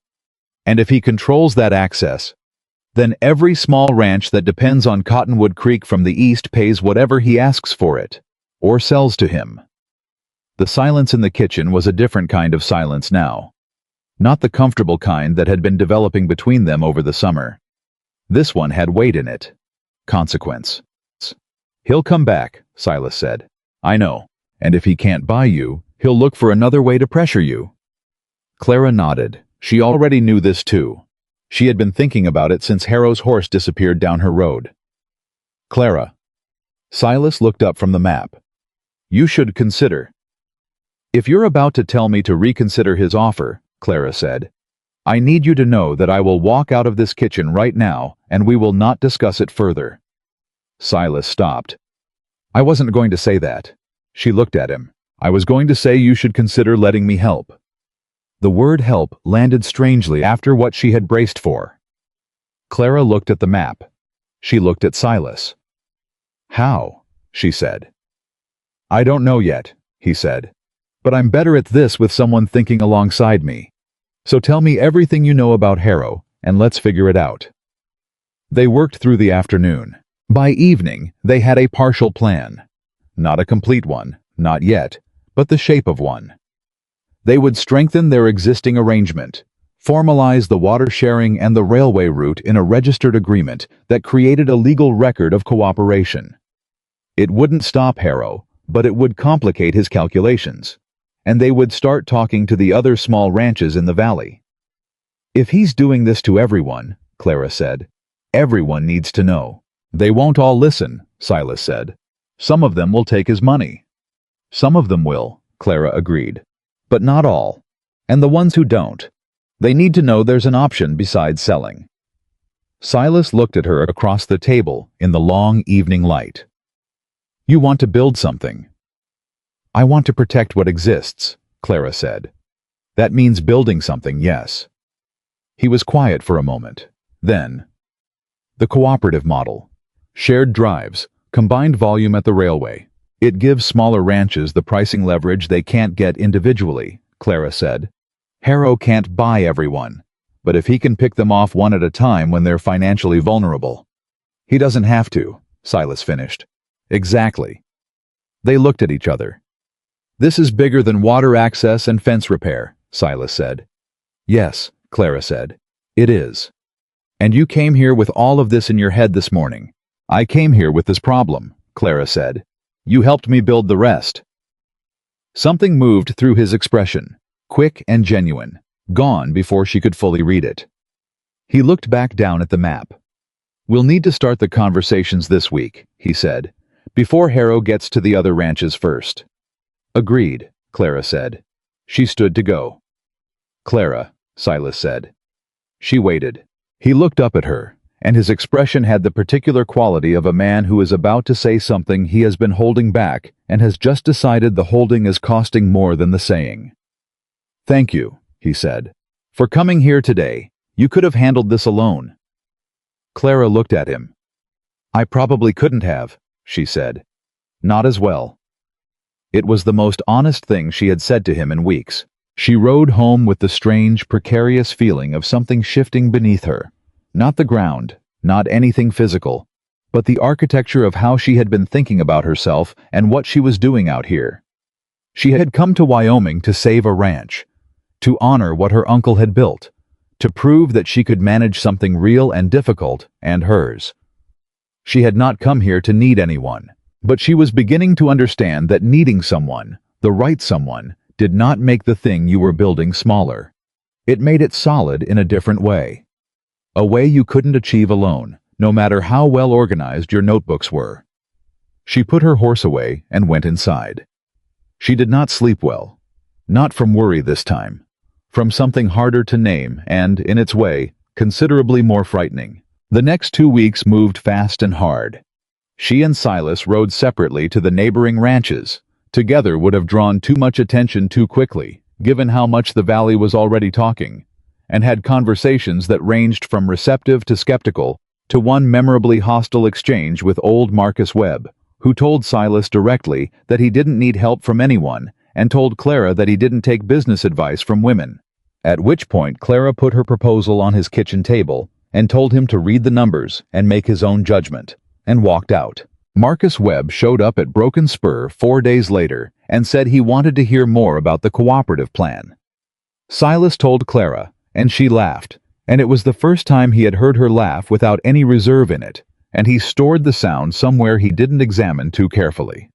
And if he controls that access, then every small ranch that depends on Cottonwood Creek from the east pays whatever he asks for it, or sells to him. The silence in the kitchen was a different kind of silence now. Not the comfortable kind that had been developing between them over the summer. This one had weight in it. Consequence. He'll come back, Silas said. I know. And if he can't buy you, he'll look for another way to pressure you. Clara nodded. She already knew this too. She had been thinking about it since Harrow's horse disappeared down her road. Clara. Silas looked up from the map. You should consider. If you're about to tell me to reconsider his offer, Clara said, I need you to know that I will walk out of this kitchen right now and we will not discuss it further. Silas stopped. I wasn't going to say that. She looked at him. I was going to say you should consider letting me help. The word help landed strangely after what she had braced for. Clara looked at the map. She looked at Silas. How? She said. I don't know yet, he said. But I'm better at this with someone thinking alongside me. So tell me everything you know about Harrow, and let's figure it out. They worked through the afternoon. By evening, they had a partial plan. Not a complete one, not yet, but the shape of one. They would strengthen their existing arrangement, formalize the water sharing and the railway route in a registered agreement that created a legal record of cooperation. It wouldn't stop Harrow, but it would complicate his calculations, and they would start talking to the other small ranches in the valley. If he's doing this to everyone, Clara said, everyone needs to know. They won't all listen, Silas said. Some of them will take his money. Some of them will, Clara agreed. But not all. And the ones who don't, they need to know there's an option besides selling. Silas looked at her across the table in the long evening light. You want to build something. I want to protect what exists, Clara said. That means building something, yes. He was quiet for a moment. Then, the cooperative model. Shared drives, combined volume at the railway. It gives smaller ranches the pricing leverage they can't get individually, Clara said. Harrow can't buy everyone, but if he can pick them off one at a time when they're financially vulnerable. He doesn't have to, Silas finished. Exactly. They looked at each other. This is bigger than water access and fence repair, Silas said. Yes, Clara said. It is. And you came here with all of this in your head this morning. I came here with this problem, Clara said. You helped me build the rest. Something moved through his expression, quick and genuine, gone before she could fully read it. He looked back down at the map. We'll need to start the conversations this week, he said, before Harrow gets to the other ranches first. Agreed, Clara said. She stood to go. Clara, Silas said. She waited. He looked up at her, and his expression had the particular quality of a man who is about to say something he has been holding back and has just decided the holding is costing more than the saying. Thank you, he said, for coming here today. You could have handled this alone. Clara looked at him. I probably couldn't have, she said. Not as well. It was the most honest thing she had said to him in weeks. She rode home with the strange, precarious feeling of something shifting beneath her. Not the ground, not anything physical, but the architecture of how she had been thinking about herself and what she was doing out here. She had come to Wyoming to save a ranch, to honor what her uncle had built, to prove that she could manage something real and difficult and hers. She had not come here to need anyone, but she was beginning to understand that needing someone, the right someone, did not make the thing you were building smaller. It made it solid in a different way. A way you couldn't achieve alone, no matter how well organized your notebooks were. She put her horse away and went inside. She did not sleep well. Not from worry this time. From something harder to name and, in its way, considerably more frightening. The next 2 weeks moved fast and hard. She and Silas rode separately to the neighboring ranches. Together would have drawn too much attention too quickly, given how much the valley was already talking, and had conversations that ranged from receptive to skeptical, to one memorably hostile exchange with old Marcus Webb, who told Silas directly that he didn't need help from anyone, and told Clara that he didn't take business advice from women. At which point Clara put her proposal on his kitchen table and told him to read the numbers and make his own judgment, and walked out. Marcus Webb showed up at Broken Spur 4 days later and said he wanted to hear more about the cooperative plan. Silas told Clara, and she laughed, and it was the first time he had heard her laugh without any reserve in it, and he stored the sound somewhere he didn't examine too carefully.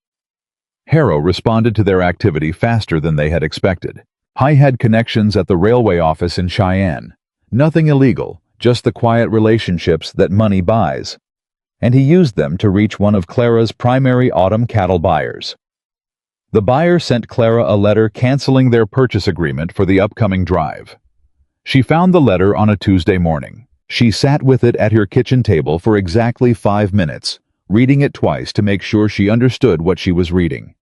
Harrow responded to their activity faster than they had expected. He had connections at the railway office in Cheyenne. Nothing illegal, just the quiet relationships that money buys. And he used them to reach one of Clara's primary autumn cattle buyers. The buyer sent Clara a letter canceling their purchase agreement for the upcoming drive. She found the letter on a Tuesday morning. She sat with it at her kitchen table for exactly 5 minutes, reading it twice to make sure she understood what she was reading.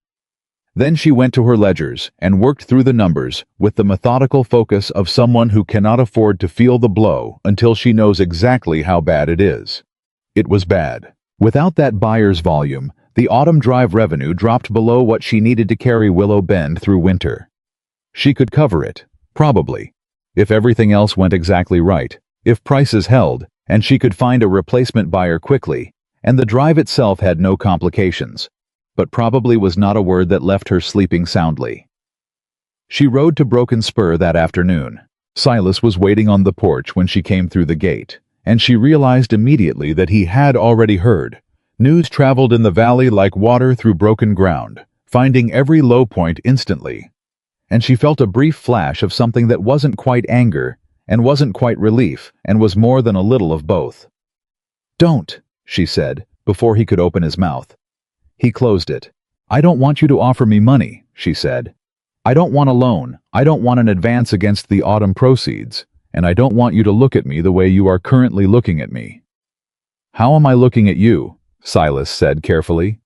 Then she went to her ledgers and worked through the numbers with the methodical focus of someone who cannot afford to feel the blow until she knows exactly how bad it is. It was bad. Without that buyer's volume, the autumn drive revenue dropped below what she needed to carry Willow Bend through winter. She could cover it, probably, if everything else went exactly right, if prices held, and she could find a replacement buyer quickly, and the drive itself had no complications, but probably was not a word that left her sleeping soundly. She rode to Broken Spur that afternoon. Silas was waiting on the porch when she came through the gate, and she realized immediately that he had already heard. News traveled in the valley like water through broken ground, finding every low point instantly. And she felt a brief flash of something that wasn't quite anger, and wasn't quite relief, and was more than a little of both. "Don't," she said, before he could open his mouth. He closed it. "I don't want you to offer me money," she said. "I don't want a loan. I don't want an advance against the autumn proceeds, and I don't want you to look at me the way you are currently looking at me." "How am I looking at you?" Silas said carefully.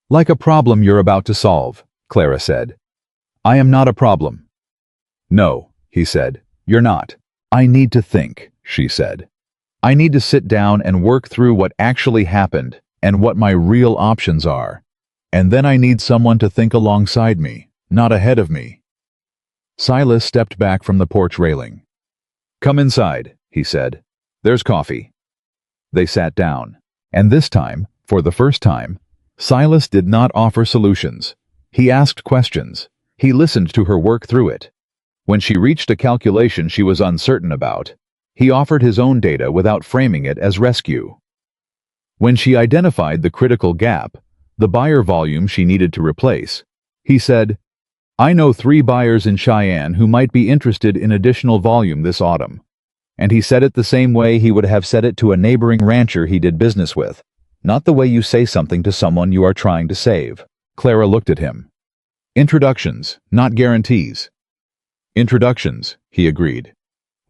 "Like a problem you're about to solve," Clara said. "I am not a problem." "No," he said, "you're not." "I need to think," she said. "I need to sit down and work through what actually happened and what my real options are. And then I need someone to think alongside me, not ahead of me." Silas stepped back from the porch railing. "Come inside," he said. "There's coffee." They sat down, and this time, for the first time, Silas did not offer solutions. He asked questions. He listened to her work through it. When she reached a calculation she was uncertain about, he offered his own data without framing it as rescue. When she identified the critical gap, the buyer volume she needed to replace, he said, "I know 3 buyers in Cheyenne who might be interested in additional volume this autumn." And he said it the same way he would have said it to a neighboring rancher he did business with, not the way you say something to someone you are trying to save. Clara looked at him. "Introductions, not guarantees." "Introductions," he agreed.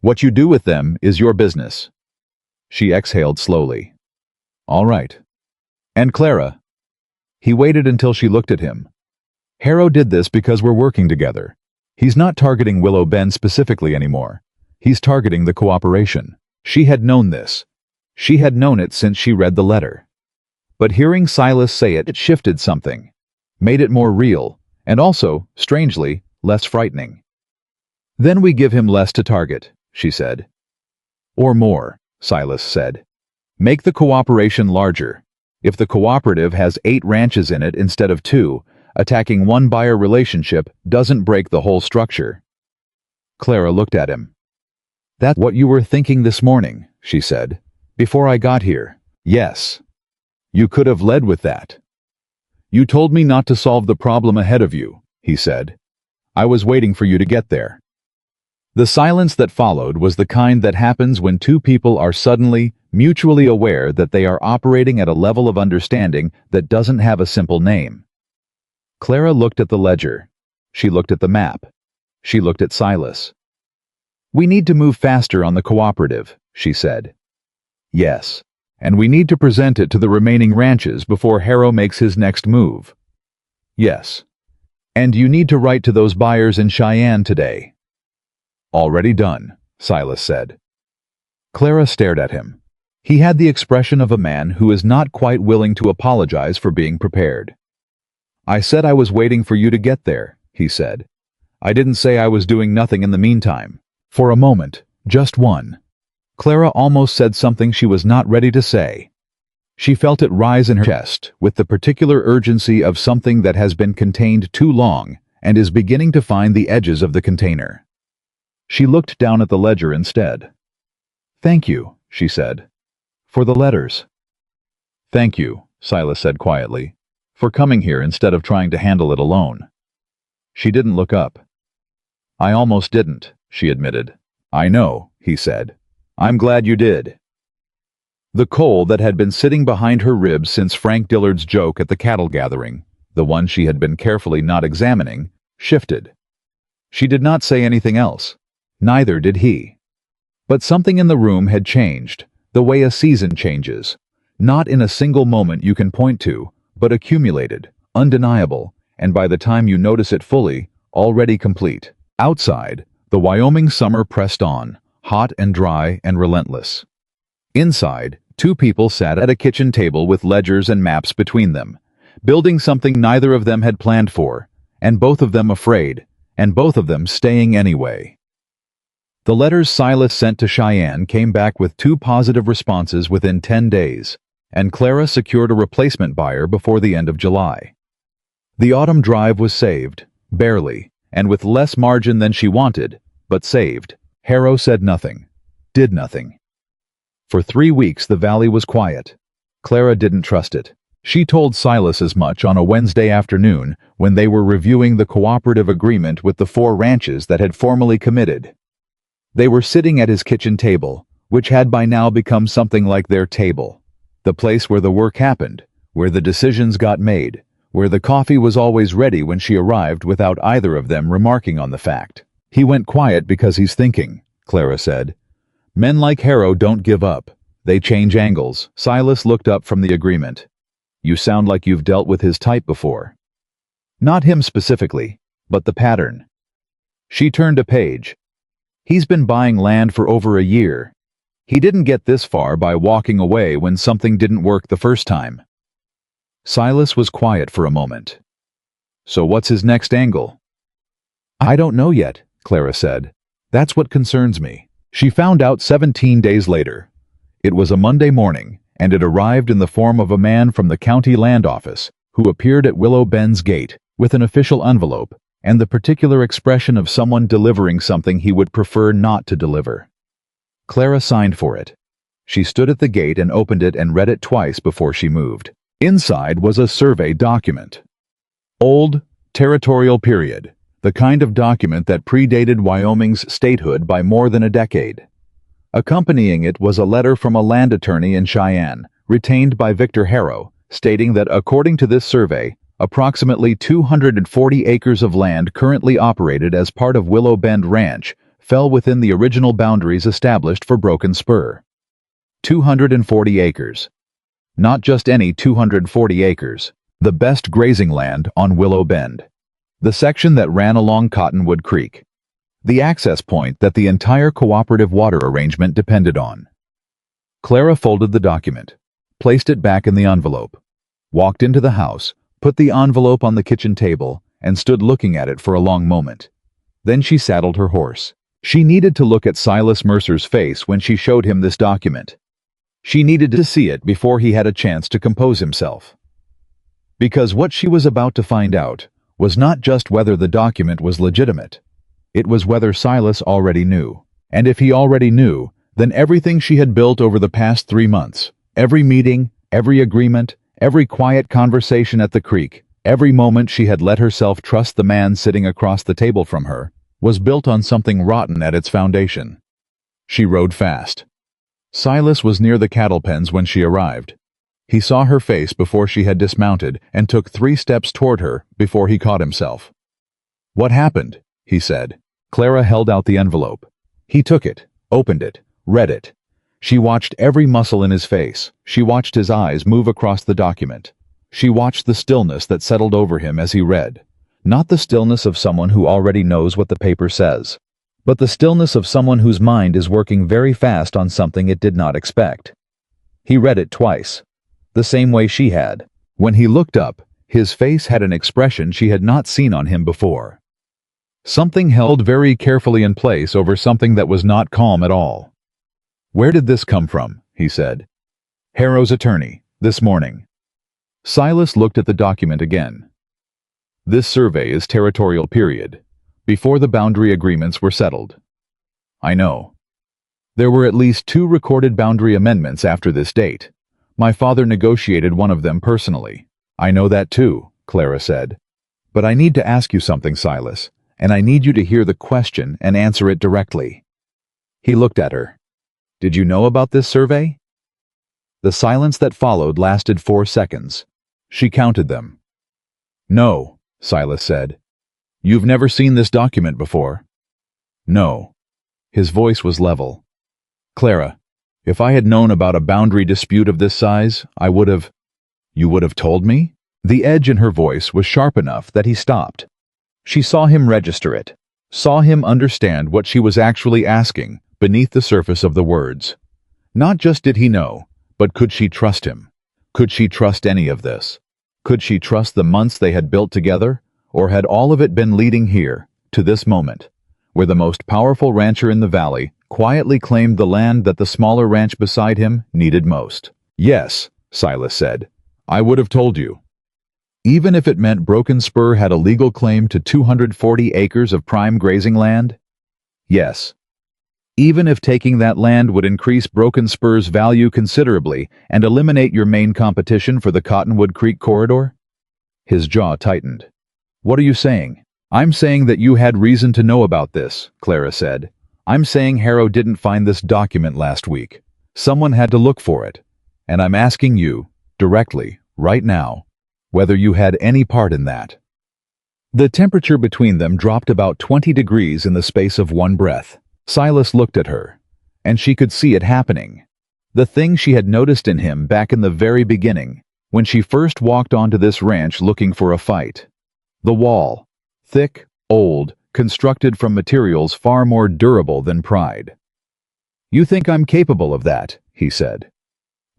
"What you do with them is your business." She exhaled slowly. "All right. And Clara?" He waited until she looked at him. "Harrow did this because we're working together. He's not targeting Willow Bend specifically anymore. He's targeting the cooperation." She had known this. She had known it since she read the letter. But hearing Silas say it shifted something, made it more real, and also, strangely, less frightening. "Then we give him less to target," she said. "Or more," Silas said. "Make the cooperation larger. If the cooperative has 8 ranches in it instead of 2, attacking one buyer relationship doesn't break the whole structure." Clara looked at him. "That's what you were thinking this morning," she said. "Before I got here." "Yes. You could have led with that." "You told me not to solve the problem ahead of you," he said. "I was waiting for you to get there." The silence that followed was the kind that happens when 2 people are suddenly, mutually aware that they are operating at a level of understanding that doesn't have a simple name. Clara looked at the ledger. She looked at the map. She looked at Silas. "We need to move faster on the cooperative," she said. "Yes, and we need to present it to the remaining ranches before Harrow makes his next move." "Yes. And you need to write to those buyers in Cheyenne today." "Already done," Silas said. Clara stared at him. He had the expression of a man who is not quite willing to apologize for being prepared. "I said I was waiting for you to get there," he said. "I didn't say I was doing nothing in the meantime." For a moment, just one, Clara almost said something she was not ready to say. She felt it rise in her chest with the particular urgency of something that has been contained too long and is beginning to find the edges of the container. She looked down at the ledger instead. "Thank you," she said, "for the letters." "Thank you," Silas said quietly, "for coming here instead of trying to handle it alone." She didn't look up. "I almost didn't," she admitted. "I know," he said. "I'm glad you did." The coal that had been sitting behind her ribs since Frank Dillard's joke at the cattle gathering, the one she had been carefully not examining, shifted. She did not say anything else. Neither did he. But something in the room had changed, the way a season changes. Not in a single moment you can point to, but accumulated, undeniable, and by the time you notice it fully, already complete. Outside, the Wyoming summer pressed on, hot and dry and relentless. Inside, two people sat at a kitchen table with ledgers and maps between them, building something neither of them had planned for, and both of them afraid, and both of them staying anyway. The letters Silas sent to Cheyenne came back with 2 positive responses within 10 days, and Clara secured a replacement buyer before the end of July. The autumn drive was saved, barely, and with less margin than she wanted, but saved. Harrow said nothing, did nothing. For 3 weeks the valley was quiet. Clara didn't trust it. She told Silas as much on a Wednesday afternoon when they were reviewing the cooperative agreement with the 4 ranches that had formally committed. They were sitting at his kitchen table, which had by now become something like their table. The place where the work happened, where the decisions got made, where the coffee was always ready when she arrived without either of them remarking on the fact. "He went quiet because he's thinking," Clara said. "Men like Harrow don't give up. They change angles." Silas looked up from the agreement. "You sound like you've dealt with his type before." "Not him specifically, but the pattern." She turned a page. "He's been buying land for over a year. He didn't get this far by walking away when something didn't work the first time." Silas was quiet for a moment. "So what's his next angle?" "I don't know yet," Clara said. "That's what concerns me." She found out 17 days later. It was a Monday morning, and it arrived in the form of a man from the county land office who appeared at Willow Bend's gate with an official envelope and the particular expression of someone delivering something he would prefer not to deliver. Clara signed for it. She stood at the gate and opened it and read it twice before she moved. Inside was a survey document. Old, territorial period, the kind of document that predated Wyoming's statehood by more than a decade. Accompanying it was a letter from a land attorney in Cheyenne, retained by Victor Harrow, stating that according to this survey, approximately 240 acres of land currently operated as part of Willow Bend Ranch fell within the original boundaries established for Broken Spur. 240 acres. Not just any 240 acres, the best grazing land on Willow Bend. The section that ran along Cottonwood Creek. The access point that the entire cooperative water arrangement depended on. Clara folded the document, placed it back in the envelope, walked into the house, put the envelope on the kitchen table, and stood looking at it for a long moment. Then she saddled her horse. She needed to look at Silas Mercer's face when she showed him this document. She needed to see it before he had a chance to compose himself. Because what she was about to find out was not just whether the document was legitimate. It was whether Silas already knew. And if he already knew, then everything she had built over the past 3 months, every meeting, every agreement, every quiet conversation at the creek, every moment she had let herself trust the man sitting across the table from her, was built on something rotten at its foundation. She rode fast. Silas was near the cattle pens when she arrived. He saw her face before she had dismounted and took 3 steps toward her before he caught himself. "What happened?" he said. Clara held out the envelope. He took it, opened it, read it. She watched every muscle in his face. She watched his eyes move across the document. She watched the stillness that settled over him as he read. Not the stillness of someone who already knows what the paper says, but the stillness of someone whose mind is working very fast on something it did not expect. He read it twice, the same way she had. When he looked up, his face had an expression she had not seen on him before. Something held very carefully in place over something that was not calm at all. "Where did this come from?" he said. "Harrow's attorney, this morning." Silas looked at the document again. "This survey is territorial period, before the boundary agreements were settled." "I know. There were at least 2 recorded boundary amendments after this date. My father negotiated one of them personally." "I know that too," Clara said. "But I need to ask you something, Silas, and I need you to hear the question and answer it directly." He looked at her. "Did you know about this survey?" The silence that followed lasted 4 seconds. She counted them. "No," Silas said. "You've never seen this document before?" "No." His voice was level. "Clara, if I had known about a boundary dispute of this size, I would have—" "You would have told me?" The edge in her voice was sharp enough that he stopped. She saw him register it, saw him understand what she was actually asking beneath the surface of the words. Not just did he know, but could she trust him? Could she trust any of this? Could she trust the months they had built together, or had all of it been leading here, to this moment, where the most powerful rancher in the valley quietly claimed the land that the smaller ranch beside him needed most? "Yes," Silas said. "I would have told you. Even if it meant Broken Spur had a legal claim to 240 acres of prime grazing land? Yes. Even if taking that land would increase Broken Spur's value considerably and eliminate your main competition for the Cottonwood Creek corridor?" His jaw tightened. "What are you saying?" "I'm saying that you had reason to know about this," Clara said. "I'm saying Harrow didn't find this document last week. Someone had to look for it. And I'm asking you, directly, right now, whether you had any part in that." The temperature between them dropped about 20 degrees in the space of one breath. Silas looked at her, and she could see it happening. The thing she had noticed in him back in the very beginning, when she first walked onto this ranch looking for a fight. The wall, thick, old, constructed from materials far more durable than pride. "You think I'm capable of that?" he said.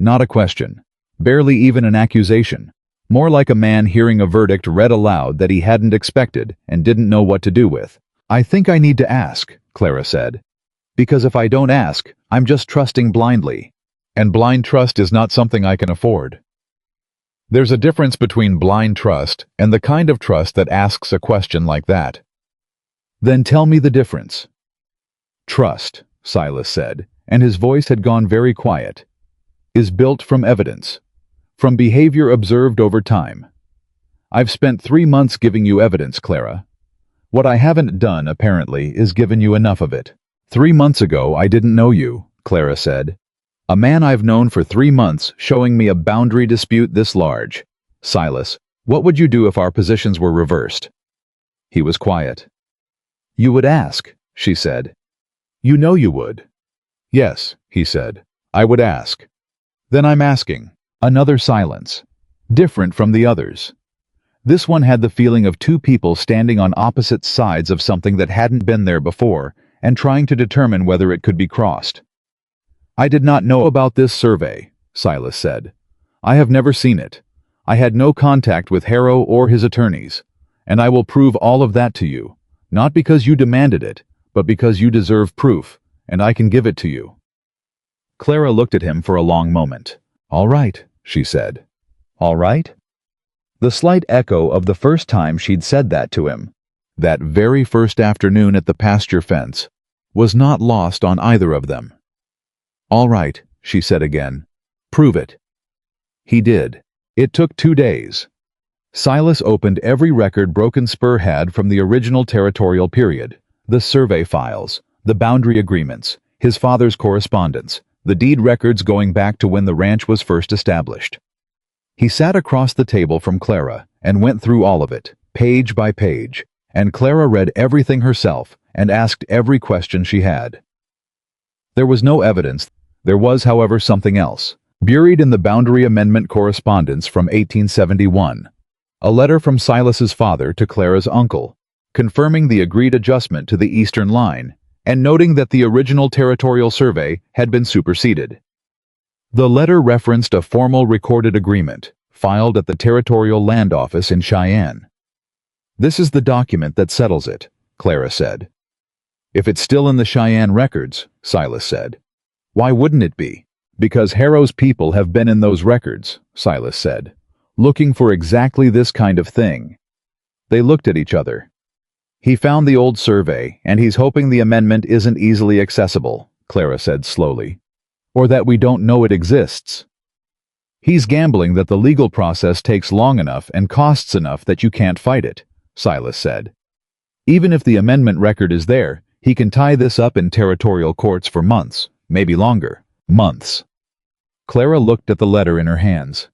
Not a question, barely even an accusation. More like a man hearing a verdict read aloud that he hadn't expected and didn't know what to do with. "I think I need to ask," Clara said. "Because if I don't ask, I'm just trusting blindly. And blind trust is not something I can afford." There's a difference between blind trust and the kind of trust that asks a question like that. "Then tell me the difference." "Trust," Silas said, and his voice had gone very quiet, "is built from evidence. From behavior observed over time. I've spent 3 months giving you evidence, Clara. What I haven't done, apparently, is given you enough of it. 3 months ago, I didn't know you," Clara said. "A man I've known for 3 months showing me a boundary dispute this large. Silas, what would you do if our positions were reversed?" He was quiet. "You would ask," she said. "You know you would." "Yes," he said. "I would ask." "Then I'm asking." Another silence, different from the others. This one had the feeling of 2 people standing on opposite sides of something that hadn't been there before and trying to determine whether it could be crossed. "I did not know about this survey," Silas said. "I have never seen it. I had no contact with Harrow or his attorneys, and I will prove all of that to you, not because you demanded it, but because you deserve proof, and I can give it to you." Clara looked at him for a long moment. "All right," she said. "All right?" The slight echo of the first time she'd said that to him, that very first afternoon at the pasture fence, was not lost on either of them. "All right," she said again. "Prove it." He did. It took 2 days. Silas opened every record Broken Spur had from the original territorial period, the survey files, the boundary agreements, his father's correspondence, the deed records going back to when the ranch was first established. He sat across the table from Clara and went through all of it, page by page, and Clara read everything herself and asked every question she had. There was no evidence. There was, however, something else, buried in the Boundary Amendment correspondence from 1871. A letter from Silas's father to Clara's uncle, confirming the agreed adjustment to the eastern line and noting that the original territorial survey had been superseded. The letter referenced a formal recorded agreement filed at the Territorial Land Office in Cheyenne. "This is the document that settles it," Clara said. "If it's still in the Cheyenne records," Silas said. "Why wouldn't it be?" "Because Harrow's people have been in those records," Silas said, "looking for exactly this kind of thing." They looked at each other. "He found the old survey, and he's hoping the amendment isn't easily accessible," Clara said slowly, "or that we don't know it exists. He's gambling that the legal process takes long enough and costs enough that you can't fight it," Silas said. "Even if the amendment record is there, he can tie this up in territorial courts for months, maybe longer. Months." Clara looked at the letter in her hands.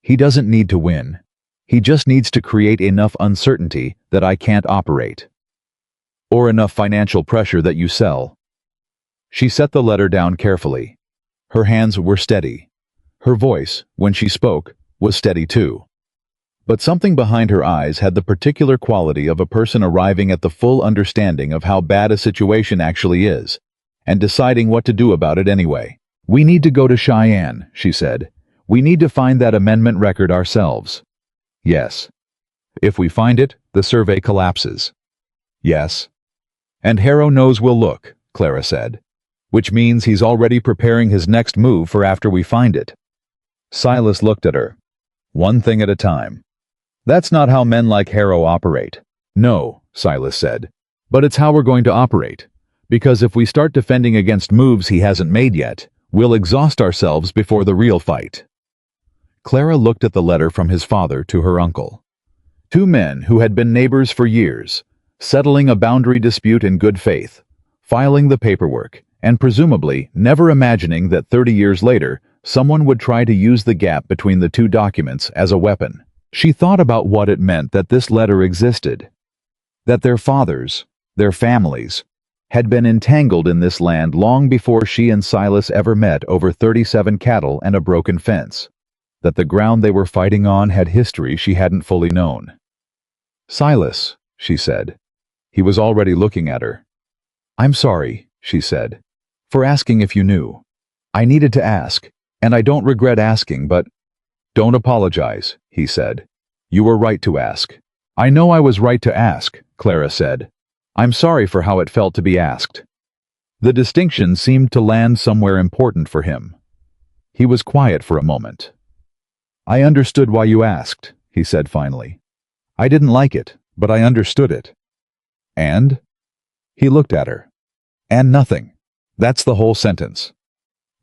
"He doesn't need to win. He just needs to create enough uncertainty that I can't operate. Or enough financial pressure that you sell." She set the letter down carefully. Her hands were steady. Her voice, when she spoke, was steady too. But something behind her eyes had the particular quality of a person arriving at the full understanding of how bad a situation actually is, and deciding what to do about it anyway. "We need to go to Cheyenne," she said. "We need to find that amendment record ourselves." "Yes." "If we find it, the survey collapses." "Yes." "And Harrow knows we'll look," Clara said. "Which means he's already preparing his next move for after we find it." Silas looked at her. "One thing at a time." "That's not how men like Harrow operate." "No," Silas said. "But it's how we're going to operate. Because if we start defending against moves he hasn't made yet, we'll exhaust ourselves before the real fight." Clara looked at the letter from his father to her uncle. Two men who had been neighbors for years, settling a boundary dispute in good faith, filing the paperwork, and presumably never imagining that 30 years later someone would try to use the gap between the two documents as a weapon. She thought about what it meant that this letter existed, that their fathers, their families, had been entangled in this land long before she and Silas ever met over 37 cattle and a broken fence, that the ground they were fighting on had history she hadn't fully known. "Silas," she said. He was already looking at her. "I'm sorry," she said, "for asking if you knew. I needed to ask, and I don't regret asking, but—" "Don't apologize," he said. "You were right to ask." "I know I was right to ask," Clara said. "I'm sorry for how it felt to be asked." The distinction seemed to land somewhere important for him. He was quiet for a moment. "I understood why you asked," he said finally. "I didn't like it, but I understood it." "And?" He looked at her. "And nothing. That's the whole sentence."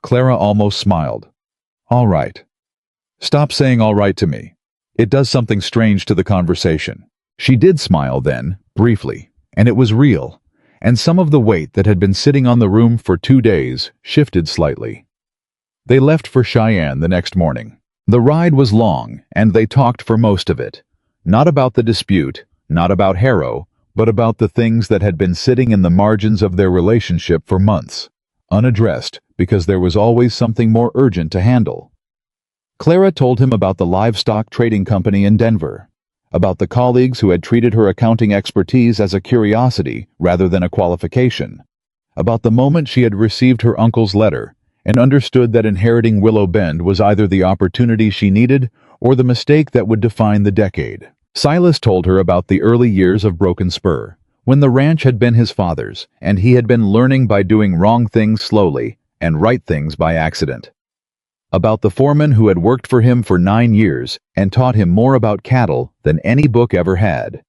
Clara almost smiled. "All right." "Stop saying all right to me. It does something strange to the conversation." She did smile then, briefly, and it was real, and some of the weight that had been sitting on the room for 2 days shifted slightly. They left for Cheyenne the next morning. The ride was long, and they talked for most of it. Not about the dispute, not about Harrow, but about the things that had been sitting in the margins of their relationship for months, unaddressed because there was always something more urgent to handle. Clara told him about the livestock trading company in Denver, about the colleagues who had treated her accounting expertise as a curiosity rather than a qualification, about the moment she had received her uncle's letter and understood that inheriting Willow Bend was either the opportunity she needed or the mistake that would define the decade. Silas told her about the early years of Broken Spur, when the ranch had been his father's and he had been learning by doing wrong things slowly and right things by accident. About the foreman who had worked for him for 9 years and taught him more about cattle than any book ever had.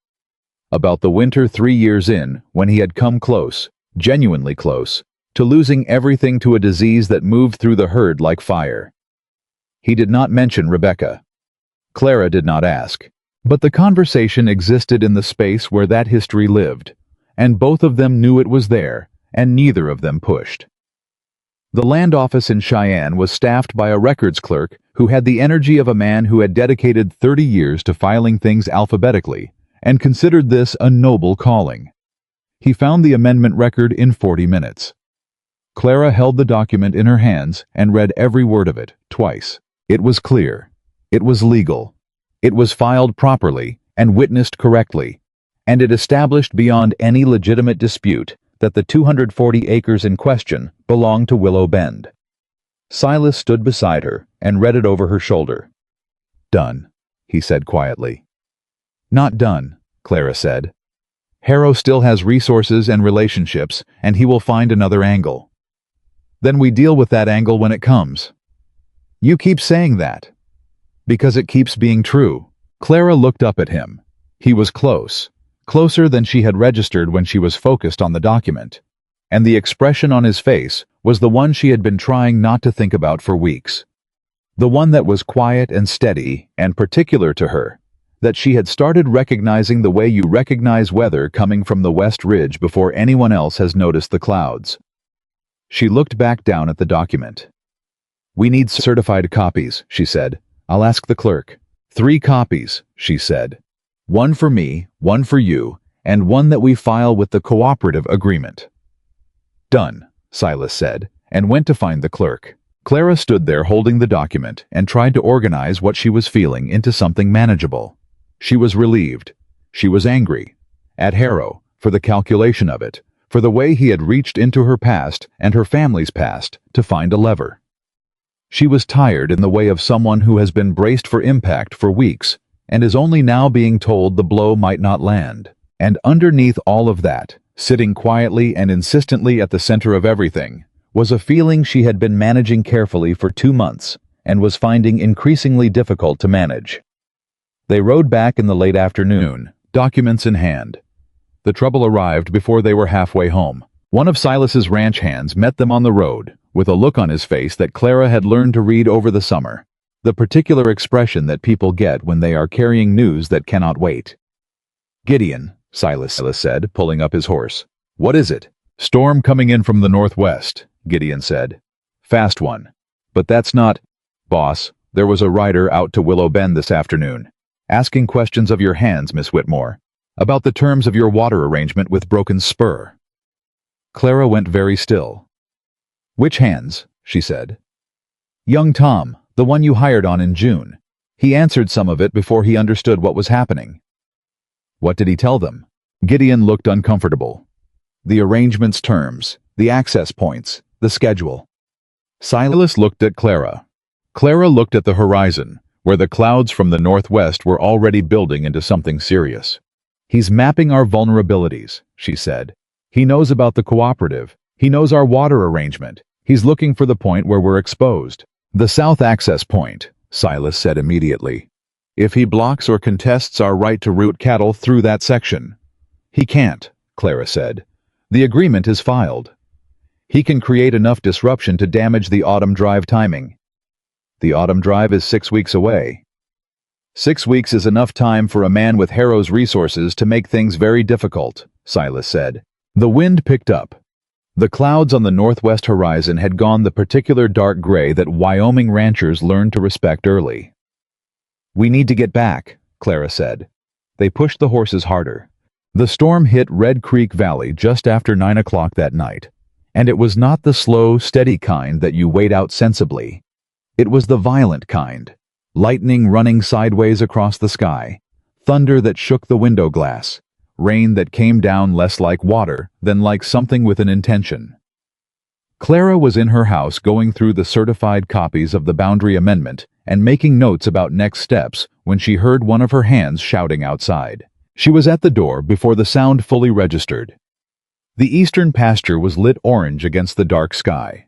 About the winter 3 years in when he had come close, genuinely close, to losing everything to a disease that moved through the herd like fire. He did not mention Rebecca. Clara did not ask. But the conversation existed in the space where that history lived, and both of them knew it was there, and neither of them pushed. The land office in Cheyenne was staffed by a records clerk who had the energy of a man who had dedicated 30 years to filing things alphabetically and considered this a noble calling. He found the amendment record in 40 minutes. Clara held the document in her hands and read every word of it, twice. It was clear. It was legal. It was filed properly and witnessed correctly, and it established beyond any legitimate dispute that the 240 acres in question belonged to Willow Bend. Silas stood beside her and read it over her shoulder. "Done," he said quietly. "Not done," Clara said. "Harrow still has resources and relationships, and he will find another angle. Then we deal with that angle when it comes." "You keep saying that." "Because it keeps being true." Clara looked up at him. He was close, closer than she had registered when she was focused on the document, and the expression on his face was the one she had been trying not to think about for weeks. The one that was quiet and steady and particular to her, that she had started recognizing the way you recognize weather coming from the West Ridge before anyone else has noticed the clouds. She looked back down at the document. "We need certified copies," she said. "I'll ask the clerk." 3 copies, she said. "One for me, one for you, and one that we file with the cooperative agreement." "Done," Silas said, and went to find the clerk. Clara stood there holding the document and tried to organize what she was feeling into something manageable. She was relieved. She was angry. At Harrow, for the calculation of it, for the way he had reached into her past and her family's past to find a lever. She was tired in the way of someone who has been braced for impact for weeks and is only now being told the blow might not land. And underneath all of that, sitting quietly and insistently at the center of everything, was a feeling she had been managing carefully for 2 months and was finding increasingly difficult to manage. They rode back in the late afternoon, documents in hand. The trouble arrived before they were halfway home. One of Silas's ranch hands met them on the road, with a look on his face that Clara had learned to read over the summer, the particular expression that people get when they are carrying news that cannot wait. "Gideon," Silas said, pulling up his horse. "What is it?" "Storm coming in from the northwest," Gideon said. "Fast one. But that's not—" "Boss, there was a rider out to Willow Bend this afternoon, asking questions of your hands, Miss Whitmore, about the terms of your water arrangement with Broken Spur." Clara went very still. "Which hands?" she said. "Young Tom, the one you hired on in June. He answered some of it before he understood what was happening." "What did he tell them?" Gideon looked uncomfortable. "The arrangement's terms, the access points, the schedule." Silas looked at Clara. Clara looked at the horizon, where the clouds from the northwest were already building into something serious. "He's mapping our vulnerabilities," she said. "He knows about the cooperative. He knows our water arrangement. He's looking for the point where we're exposed." "The south access point," Silas said immediately. "If he blocks or contests our right to route cattle through that section." "He can't," Clara said. "The agreement is filed. He can create enough disruption to damage the autumn drive timing." "The autumn drive is 6 weeks away." 6 weeks is enough time for a man with Harrow's resources to make things very difficult," Silas said. The wind picked up. The clouds on the northwest horizon had gone the particular dark gray that Wyoming ranchers learned to respect early. "We need to get back," Clara said. They pushed the horses harder. The storm hit Red Creek Valley just after 9 o'clock that night, and it was not the slow, steady kind that you wait out sensibly. It was the violent kind, lightning running sideways across the sky, thunder that shook the window glass, rain that came down less like water than like something with an intention. Clara was in her house going through the certified copies of the boundary amendment and making notes about next steps when she heard one of her hands shouting outside. She was at the door before the sound fully registered. The eastern pasture was lit orange against the dark sky.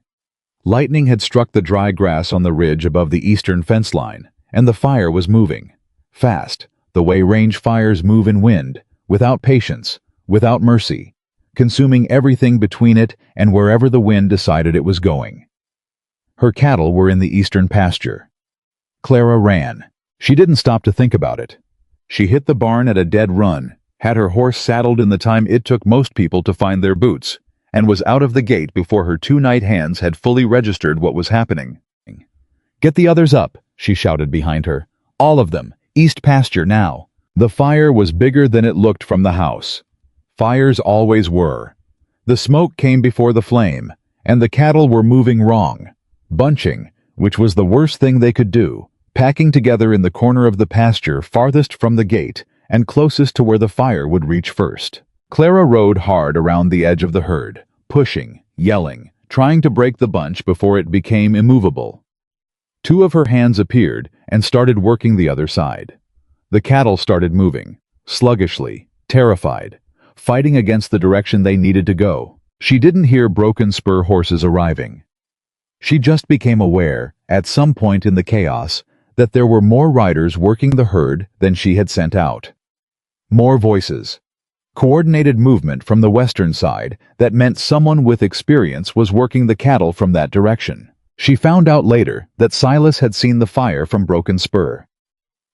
Lightning had struck the dry grass on the ridge above the eastern fence line, and the fire was moving, fast, the way range fires move in wind, without patience, without mercy, consuming everything between it and wherever the wind decided it was going. Her cattle were in the eastern pasture. Clara ran. She didn't stop to think about it. She hit the barn at a dead run, had her horse saddled in the time it took most people to find their boots, and was out of the gate before her 2 night hands had fully registered what was happening. "Get the others up," she shouted behind her. "All of them! East pasture now!" The fire was bigger than it looked from the house. Fires always were. The smoke came before the flame, and the cattle were moving wrong, bunching, which was the worst thing they could do, packing together in the corner of the pasture farthest from the gate and closest to where the fire would reach first. Clara rode hard around the edge of the herd, pushing, yelling, trying to break the bunch before it became immovable. Two of her hands appeared and started working the other side. The cattle started moving, sluggishly, terrified, fighting against the direction they needed to go. She didn't hear Broken Spur horses arriving. She just became aware, at some point in the chaos, that there were more riders working the herd than she had sent out. More voices. Coordinated movement from the western side that meant someone with experience was working the cattle from that direction. She found out later that Silas had seen the fire from Broken Spur,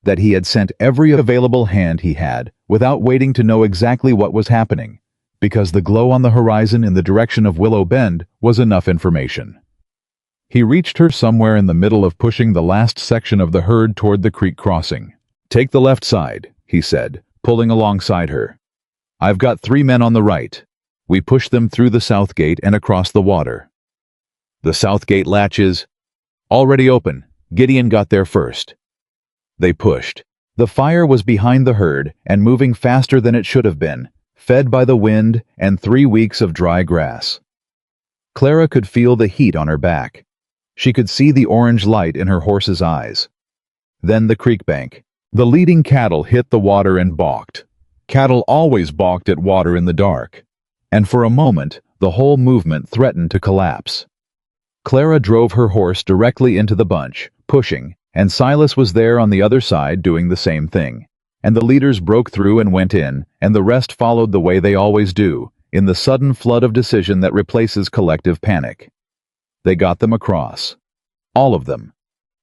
that he had sent every available hand he had without waiting to know exactly what was happening, because the glow on the horizon in the direction of Willow Bend was enough information. He reached her somewhere in the middle of pushing the last section of the herd toward the creek crossing. "Take the left side," he said, pulling alongside her. "I've got 3 men on the right." We pushed them through the south gate and across the water. The south gate latches already open. Gideon got there first. They pushed. The fire was behind the herd and moving faster than it should have been, fed by the wind and 3 weeks of dry grass. Clara could feel the heat on her back. She could see the orange light in her horse's eyes. Then the creek bank. The leading cattle hit the water and balked. Cattle always balked at water in the dark. And for a moment, the whole movement threatened to collapse. Clara drove her horse directly into the bunch, pushing, and Silas was there on the other side doing the same thing. And the leaders broke through and went in, and the rest followed the way they always do, in the sudden flood of decision that replaces collective panic. They got them across. All of them.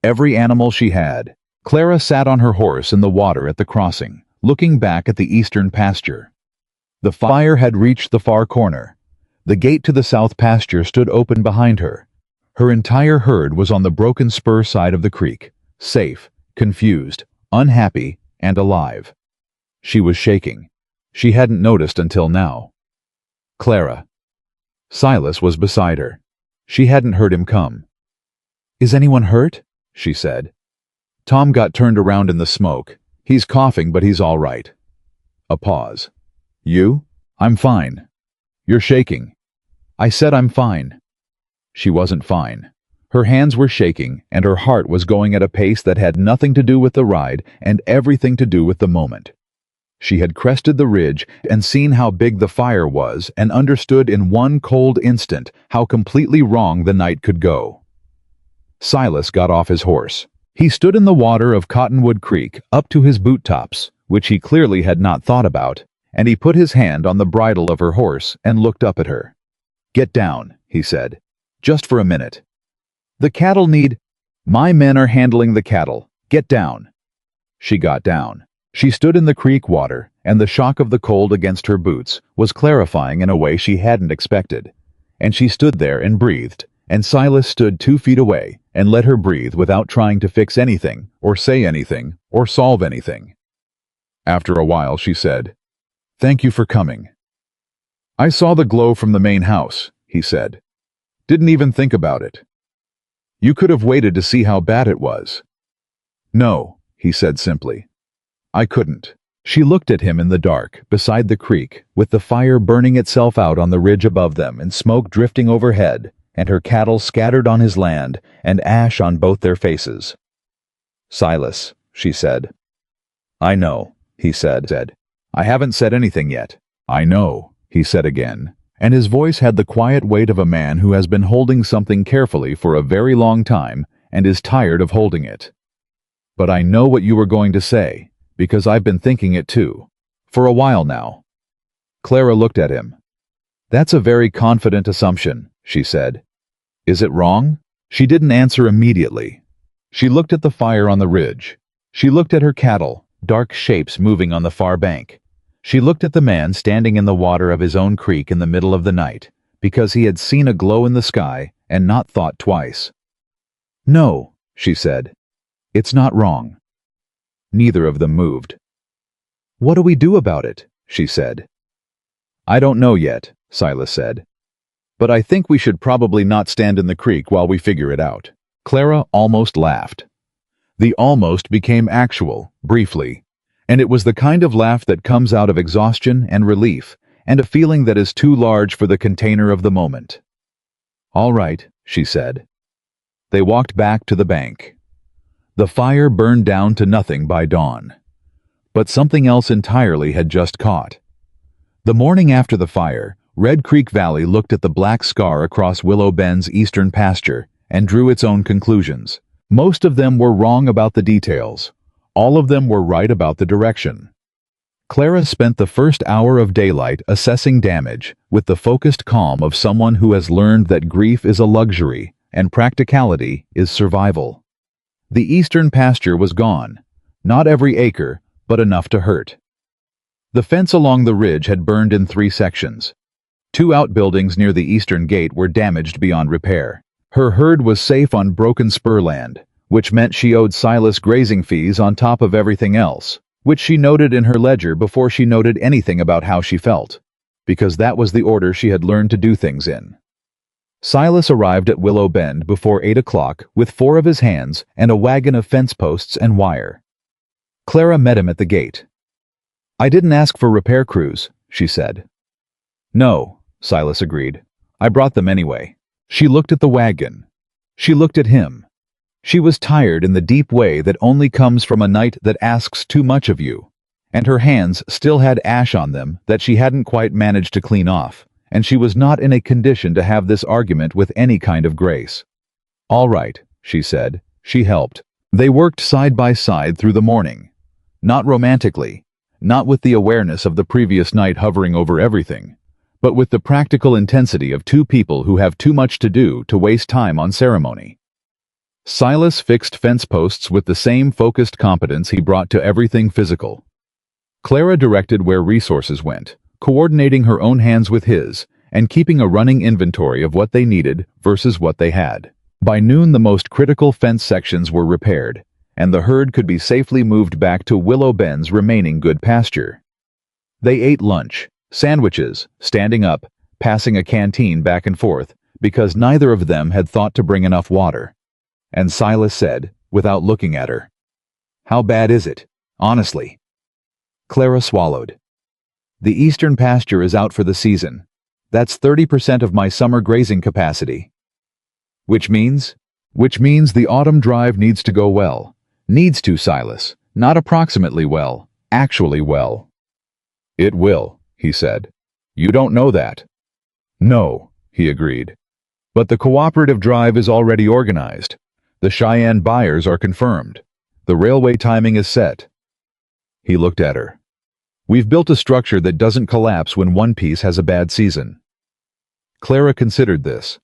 Every animal she had. Clara sat on her horse in the water at the crossing, looking back at the eastern pasture. The fire had reached the far corner. The gate to the south pasture stood open behind her. Her entire herd was on the Broken Spur side of the creek, safe, confused, unhappy, and alive. She was shaking. She hadn't noticed until now. Clara. Silas was beside her. She hadn't heard him come. "Is anyone hurt?" she said. Tom got turned around in the smoke. "He's coughing, but he's all right." A pause. "You?" "I'm fine." "You're shaking." "I said I'm fine." She wasn't fine. Her hands were shaking, and her heart was going at a pace that had nothing to do with the ride and everything to do with the moment. She had crested the ridge and seen how big the fire was and understood in one cold instant how completely wrong the night could go. Silas got off his horse. He stood in the water of Cottonwood Creek up to his boot tops, which he clearly had not thought about, and he put his hand on the bridle of her horse and looked up at her. "Get down," he said. "Just for a minute. The cattle need—" "My men are handling the cattle. Get down." She got down. She stood in the creek water, and the shock of the cold against her boots was clarifying in a way she hadn't expected. And she stood there and breathed, and Silas stood 2 feet away and let her breathe without trying to fix anything, or say anything, or solve anything. After a while she said, "Thank you for coming." "I saw the glow from the main house," he said. "Didn't even think about it." "You could have waited to see how bad it was." "No," he said simply. "I couldn't." She looked at him in the dark, beside the creek, with the fire burning itself out on the ridge above them and smoke drifting overhead, and her cattle scattered on his land, and ash on both their faces. "Silas," she said. "I know," he said. "I haven't said anything yet." "I know," he said again, and his voice had the quiet weight of a man who has been holding something carefully for a very long time and is tired of holding it. "But I know what you were going to say, because I've been thinking it too, for a while now." Clara looked at him. "That's a very confident assumption," she said. "Is it wrong?" She didn't answer immediately. She looked at the fire on the ridge. She looked at her cattle, dark shapes moving on the far bank. She looked at the man standing in the water of his own creek in the middle of the night, because he had seen a glow in the sky and not thought twice. "No," she said. It's not wrong. Neither of them moved. What do we do about it? She said. I don't know yet, Silas said. But I think we should probably not stand in the creek while we figure it out. Clara almost laughed. The almost became actual, briefly, and it was the kind of laugh that comes out of exhaustion and relief, and a feeling that is too large for the container of the moment. All right, she said. They walked back to the bank. The fire burned down to nothing by dawn. But something else entirely had just caught. The morning after the fire, Red Creek Valley looked at the black scar across Willow Bend's eastern pasture and drew its own conclusions. Most of them were wrong about the details. All of them were right about the direction. Clara spent the first hour of daylight assessing damage with the focused calm of someone who has learned that grief is a luxury and practicality is survival. The eastern pasture was gone. Not every acre, but enough to hurt. The fence along the ridge had burned in 3 sections. 2 outbuildings near the eastern gate were damaged beyond repair. Her herd was safe on Broken Spur land, which meant she owed Silas grazing fees on top of everything else, which she noted in her ledger before she noted anything about how she felt, because that was the order she had learned to do things in. Silas arrived at Willow Bend before 8 o'clock with 4 of his hands and a wagon of fence posts and wire. Clara met him at the gate. I didn't ask for repair crews, she said. No, Silas agreed. I brought them anyway. She looked at the wagon. She looked at him. She was tired in the deep way that only comes from a night that asks too much of you, and her hands still had ash on them that she hadn't quite managed to clean off, and she was not in a condition to have this argument with any kind of grace. All right, she said. She helped. They worked side by side through the morning. Not romantically, not with the awareness of the previous night hovering over everything, but with the practical intensity of 2 people who have too much to do to waste time on ceremony. Silas fixed fence posts with the same focused competence he brought to everything physical. Clara directed where resources went, coordinating her own hands with his, and keeping a running inventory of what they needed versus what they had. By noon, the most critical fence sections were repaired, and the herd could be safely moved back to Willow Bend's remaining good pasture. They ate lunch, sandwiches, standing up, passing a canteen back and forth, because neither of them had thought to bring enough water. And Silas said, without looking at her, How bad is it, honestly? Clara swallowed. The eastern pasture is out for the season. That's 30% of my summer grazing capacity. Which means the autumn drive needs to go well. Needs to, Silas. Not approximately well. Actually well. It will, he said. You don't know that. No, he agreed. But the cooperative drive is already organized. The Cheyenne buyers are confirmed. The railway timing is set. He looked at her. We've built a structure that doesn't collapse when one piece has a bad season. Clara considered this.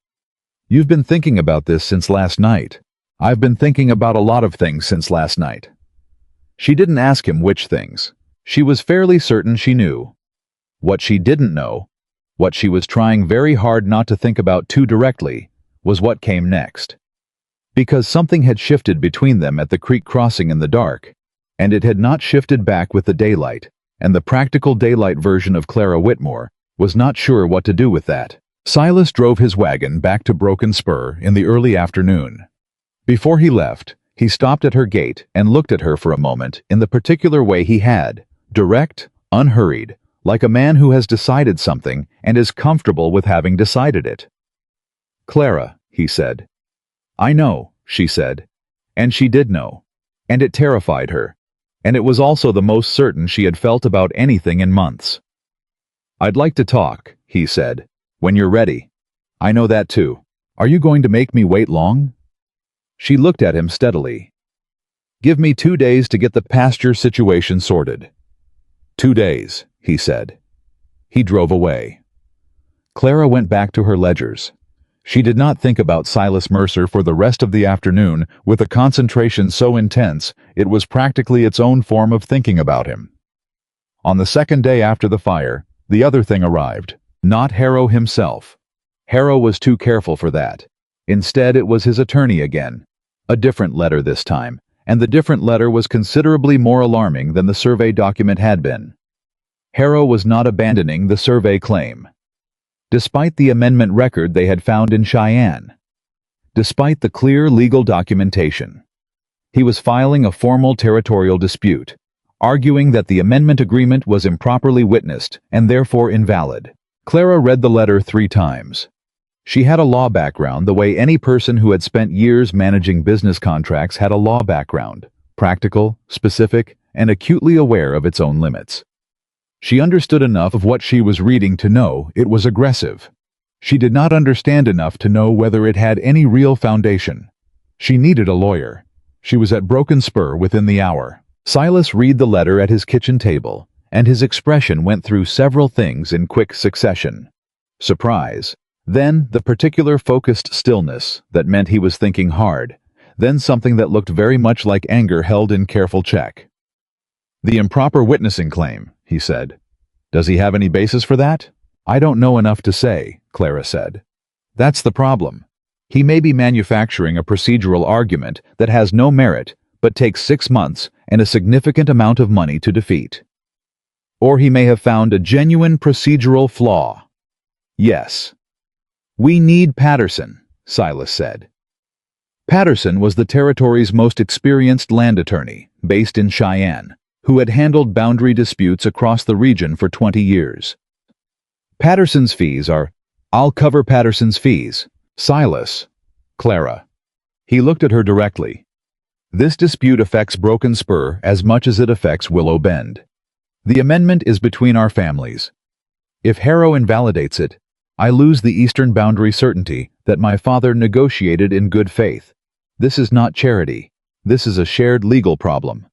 You've been thinking about this since last night. I've been thinking about a lot of things since last night. She didn't ask him which things. She was fairly certain she knew. What she didn't know, what she was trying very hard not to think about too directly, was what came next. Because something had shifted between them at the creek crossing in the dark, and it had not shifted back with the daylight, and the practical daylight version of Clara Whitmore was not sure what to do with that. Silas drove his wagon back to Broken Spur in the early afternoon. Before he left, he stopped at her gate and looked at her for a moment in the particular way he had, direct, unhurried, like a man who has decided something and is comfortable with having decided it. Clara, he said. I know, she said. And she did know. And it terrified her. And it was also the most certain she had felt about anything in months. I'd like to talk, he said. When you're ready. I know that too. Are you going to make me wait long? She looked at him steadily. Give me 2 days to get the pasture situation sorted. 2 days, he said. He drove away. Clara went back to her ledgers. She did not think about Silas Mercer for the rest of the afternoon with a concentration so intense it was practically its own form of thinking about him. On the second day after the fire, the other thing arrived. Not Harrow himself. Harrow was too careful for that. Instead, it was his attorney again. A different letter this time, and the different letter was considerably more alarming than the survey document had been. Harrow was not abandoning the survey claim. Despite the amendment record they had found in Cheyenne. Despite the clear legal documentation. He was filing a formal territorial dispute, arguing that the amendment agreement was improperly witnessed and therefore invalid. Clara read the letter 3 times. She had a law background the way any person who had spent years managing business contracts had a law background, practical, specific, and acutely aware of its own limits. She understood enough of what she was reading to know it was aggressive. She did not understand enough to know whether it had any real foundation. She needed a lawyer. She was at Broken Spur within the hour. Silas read the letter at his kitchen table, and his expression went through several things in quick succession. Surprise. Then the particular focused stillness that meant he was thinking hard. Then something that looked very much like anger held in careful check. "The improper witnessing claim," he said. "Does he have any basis for that?" "I don't know enough to say," Clara said. "That's the problem. He may be manufacturing a procedural argument that has no merit but takes 6 months and a significant amount of money to defeat. Or he may have found a genuine procedural flaw." "Yes. We need Patterson," Silas said. Patterson was the territory's most experienced land attorney, based in Cheyenne, who had handled boundary disputes across the region for 20 years. "Patterson's fees are—" "I'll cover Patterson's fees." "Silas." "Clara." He looked at her directly. "This dispute affects Broken Spur as much as it affects Willow Bend. The amendment is between our families. If Harrow invalidates it, I lose the eastern boundary certainty that my father negotiated in good faith. This is not charity. This is a shared legal problem."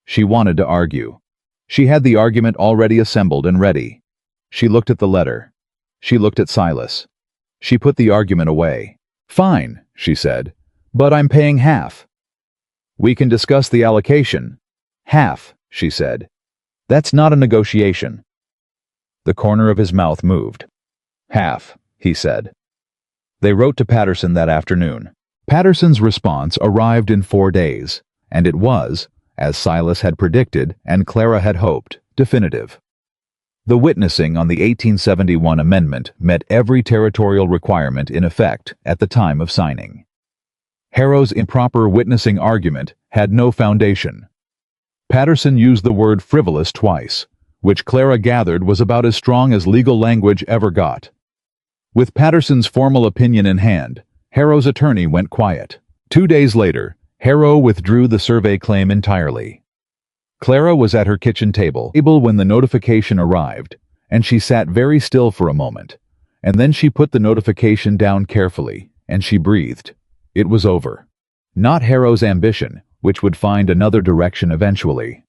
She wanted to argue. She had the argument already assembled and ready. She looked at the letter. She looked at Silas. She put the argument away. "Fine," she said, "but I'm paying half." "We can discuss the allocation." "Half," she said. "That's not a negotiation." The corner of his mouth moved. "Half," he said. They wrote to Patterson that afternoon. Patterson's response arrived in 4 days, and it was, as Silas had predicted and Clara had hoped, definitive. The witnessing on the 1871 amendment met every territorial requirement in effect at the time of signing. Harrow's improper witnessing argument had no foundation. Patterson used the word frivolous twice, which Clara gathered was about as strong as legal language ever got. With Patterson's formal opinion in hand, Harrow's attorney went quiet. 2 days later, Harrow withdrew the survey claim entirely. Clara was at her kitchen table when the notification arrived, and she sat very still for a moment, and then she put the notification down carefully, and she breathed. It was over. Not Harrow's ambition, which would find another direction eventually.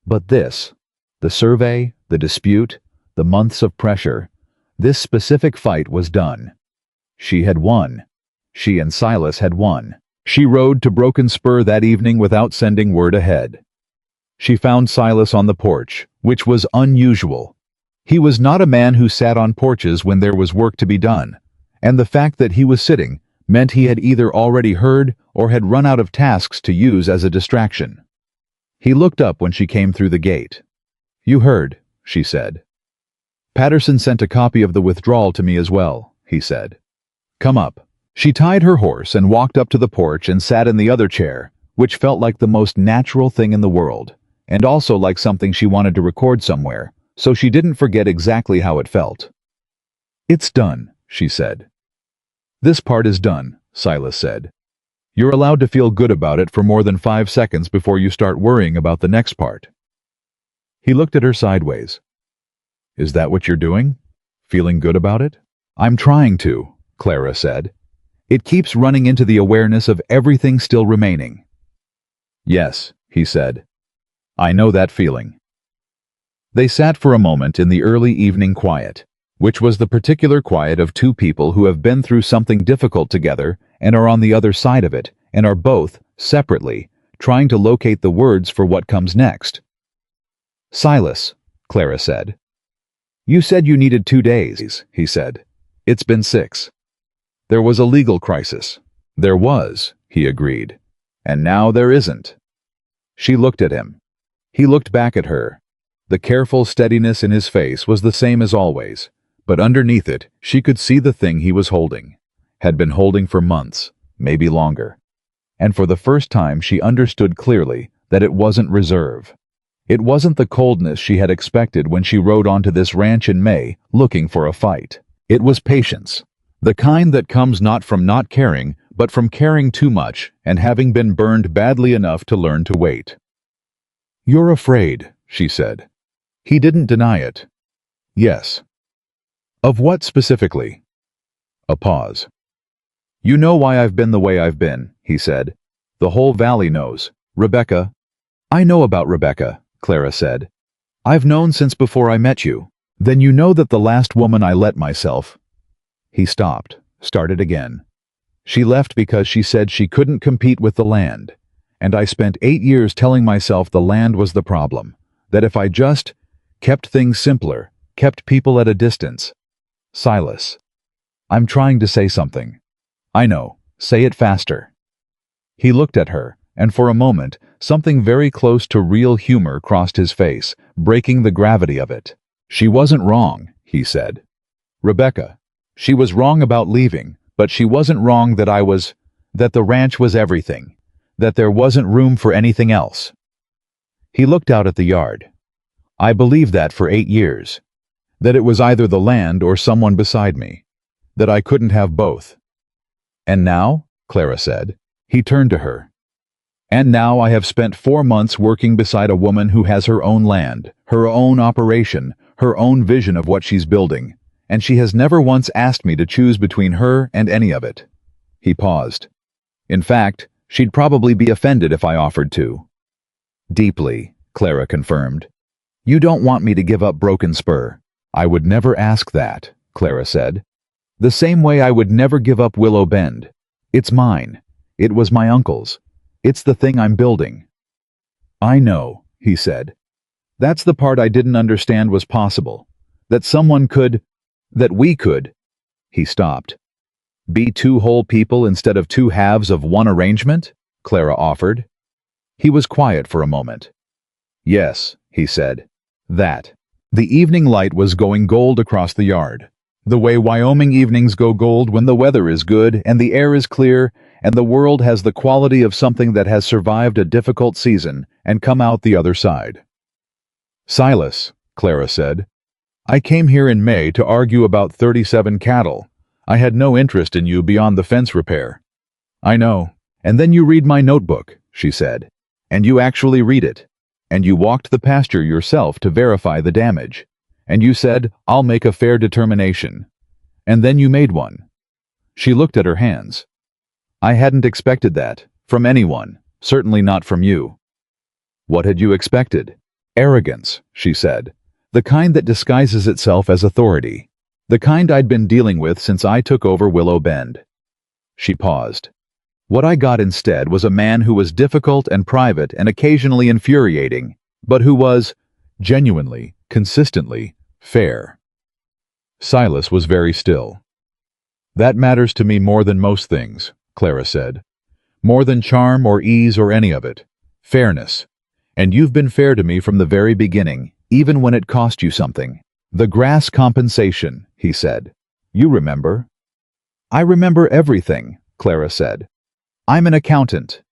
But this, the survey, the dispute, the months of pressure, this specific fight was done. She had won. She and Silas had won. She rode to Broken Spur that evening without sending word ahead. She found Silas on the porch, which was unusual. He was not a man who sat on porches when there was work to be done, and the fact that he was sitting meant he had either already heard or had run out of tasks to use as a distraction. He looked up when she came through the gate. "You heard," she said. "Patterson sent a copy of the withdrawal to me as well," he said. "Come up." She tied her horse and walked up to the porch and sat in the other chair, which felt like the most natural thing in the world, and also like something she wanted to record somewhere, so she didn't forget exactly how it felt. "It's done," she said. "This part is done," Silas said. "You're allowed to feel good about it for more than 5 seconds before you start worrying about the next part." He looked at her sideways. "Is that what you're doing? Feeling good about it?" "I'm trying to," Clara said. "It keeps running into the awareness of everything still remaining." "Yes," he said. "I know that feeling." They sat for a moment in the early evening quiet, which was the particular quiet of 2 people who have been through something difficult together and are on the other side of it and are both, separately, trying to locate the words for what comes next. "Silas," Clara said. "You said you needed 2 days," he said. "It's been 6. There was a legal crisis." "There was," he agreed. And now there isn't. She looked at him. He looked back at her. The careful steadiness in his face was the same as always, but underneath it, she could see the thing he was holding. Had been holding for months, maybe longer. And for the first time she understood clearly that it wasn't reserve. It wasn't the coldness she had expected when she rode onto this ranch in May, looking for a fight. It was patience. The kind that comes not from not caring, but from caring too much and having been burned badly enough to learn to wait. "You're afraid," she said. He didn't deny it. "Yes." "Of what specifically?" A pause. "You know why I've been the way I've been," he said. "The whole valley knows. Rebecca—" "I know about Rebecca," Clara said. "I've known since before I met you." "Then you know that the last woman I let myself—" He stopped, started again. "She left because she said she couldn't compete with the land. And I spent 8 years telling myself the land was the problem. That if I just kept things simpler, kept people at a distance—" "Silas, I'm trying to say something." "I know. Say it faster." He looked at her, and for a moment, something very close to real humor crossed his face, breaking the gravity of it. "She wasn't wrong," he said. "Rebecca. She was wrong about leaving, but she wasn't wrong that the ranch was everything, that there wasn't room for anything else." He looked out at the yard. "I believed that for 8 years. That it was either the land or someone beside me. That I couldn't have both." "And now?" Clara said. He turned to her. "And now I have spent 4 months working beside a woman who has her own land, her own operation, her own vision of what she's building. And she has never once asked me to choose between her and any of it." He paused. "In fact, she'd probably be offended if I offered to." "Deeply," Clara confirmed. "You don't want me to give up Broken Spur." "I would never ask that," Clara said. "The same way I would never give up Willow Bend. It's mine. It was my uncle's. It's the thing I'm building." "I know," he said. "That's the part I didn't understand was possible. That someone could— that we could—" He stopped. "Be 2 whole people instead of 2 halves of one arrangement?" Clara offered. He was quiet for a moment. "Yes," he said. "That." The evening light was going gold across the yard. The way Wyoming evenings go gold when the weather is good and the air is clear and the world has the quality of something that has survived a difficult season and come out the other side. "Silas," Clara said, "I came here in May to argue about 37 cattle. I had no interest in you beyond the fence repair." "I know. And then you read my notebook," she said. "And you actually read it. And you walked the pasture yourself to verify the damage. And you said, 'I'll make a fair determination.' And then you made one." She looked at her hands. "I hadn't expected that, from anyone, certainly not from you." "What had you expected?" "Arrogance," she said. "The kind that disguises itself as authority. The kind I'd been dealing with since I took over Willow Bend." She paused. "What I got instead was a man who was difficult and private and occasionally infuriating, but who was, genuinely, consistently, fair." Silas was very still. "That matters to me more than most things," Clara said. "More than charm or ease or any of it. Fairness. And you've been fair to me from the very beginning, even when it cost you something." "The grass compensation," he said. "You remember." "I remember everything," Clara said. "I'm an accountant."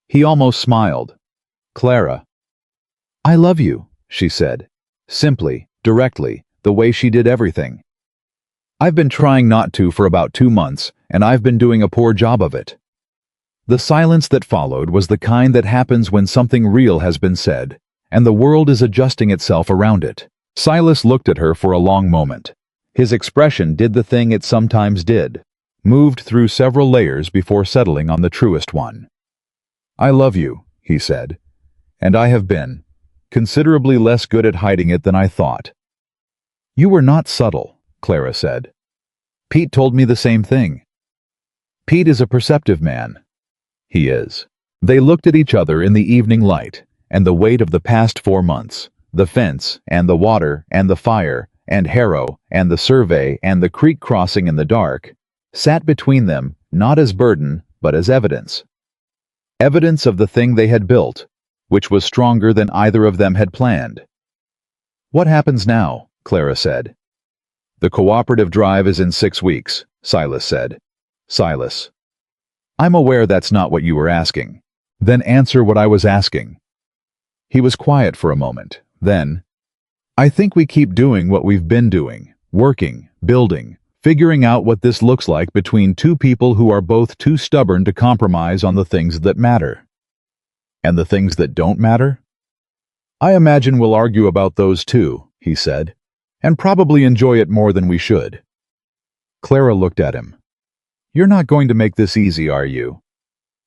He almost smiled. "Clara." "I love you," she said. Simply, directly, the way she did everything. "I've been trying not to for about 2 months, and I've been doing a poor job of it." The silence that followed was the kind that happens when something real has been said, and the world is adjusting itself around it. Silas looked at her for a long moment. His expression did the thing it sometimes did, moved through several layers before settling on the truest one. "I love you," he said, "and I have been considerably less good at hiding it than I thought." "You were not subtle," Clara said. "Pete told me the same thing." "Pete is a perceptive man." "He is." They looked at each other in the evening light, and the weight of the past 4 months, the fence, and the water, and the fire, and Harrow, and the survey, and the creek crossing in the dark, sat between them, not as burden, but as evidence. Evidence of the thing they had built, which was stronger than either of them had planned. "What happens now?" Clara said. "The cooperative drive is in 6 weeks," Silas said. "Silas, I'm aware that's not what you were asking." "Then answer what I was asking." He was quiet for a moment. Then, "I think we keep doing what we've been doing, working, building, figuring out what this looks like between two people who are both too stubborn to compromise on the things that matter." "And the things that don't matter?" "I imagine we'll argue about those too," he said, "and probably enjoy it more than we should." Clara looked at him. "You're not going to make this easy, are you?"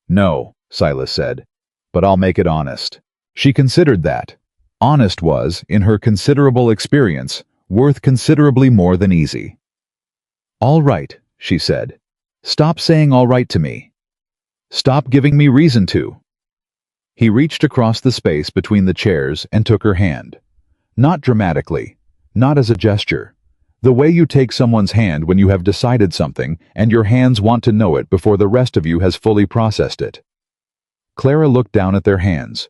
"No," Silas said, "but I'll make it honest." She considered that. Honest was, in her considerable experience, worth considerably more than easy. "All right," she said. "Stop saying all right to me. Stop giving me reason to." He reached across the space between the chairs and took her hand. Not dramatically, not as a gesture. The way you take someone's hand when you have decided something and your hands want to know it before the rest of you has fully processed it. Clara looked down at their hands.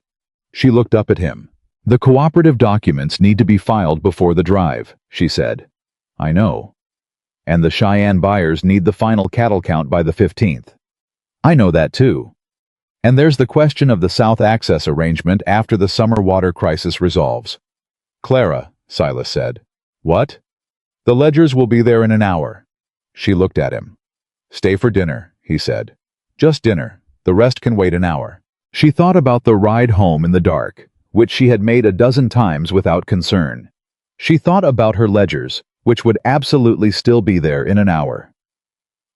She looked up at him. "The cooperative documents need to be filed before the drive," she said. "I know. And the Cheyenne buyers need the final cattle count by the 15th. I know that too. And there's the question of the South Access arrangement after the summer water crisis resolves." "Clara," Silas said. "What?" "The ledgers will be there in an hour." She looked at him. "Stay for dinner," he said. "Just dinner. The rest can wait an hour." She thought about the ride home in the dark, which she had made a dozen times without concern. She thought about her ledgers, which would absolutely still be there in an hour.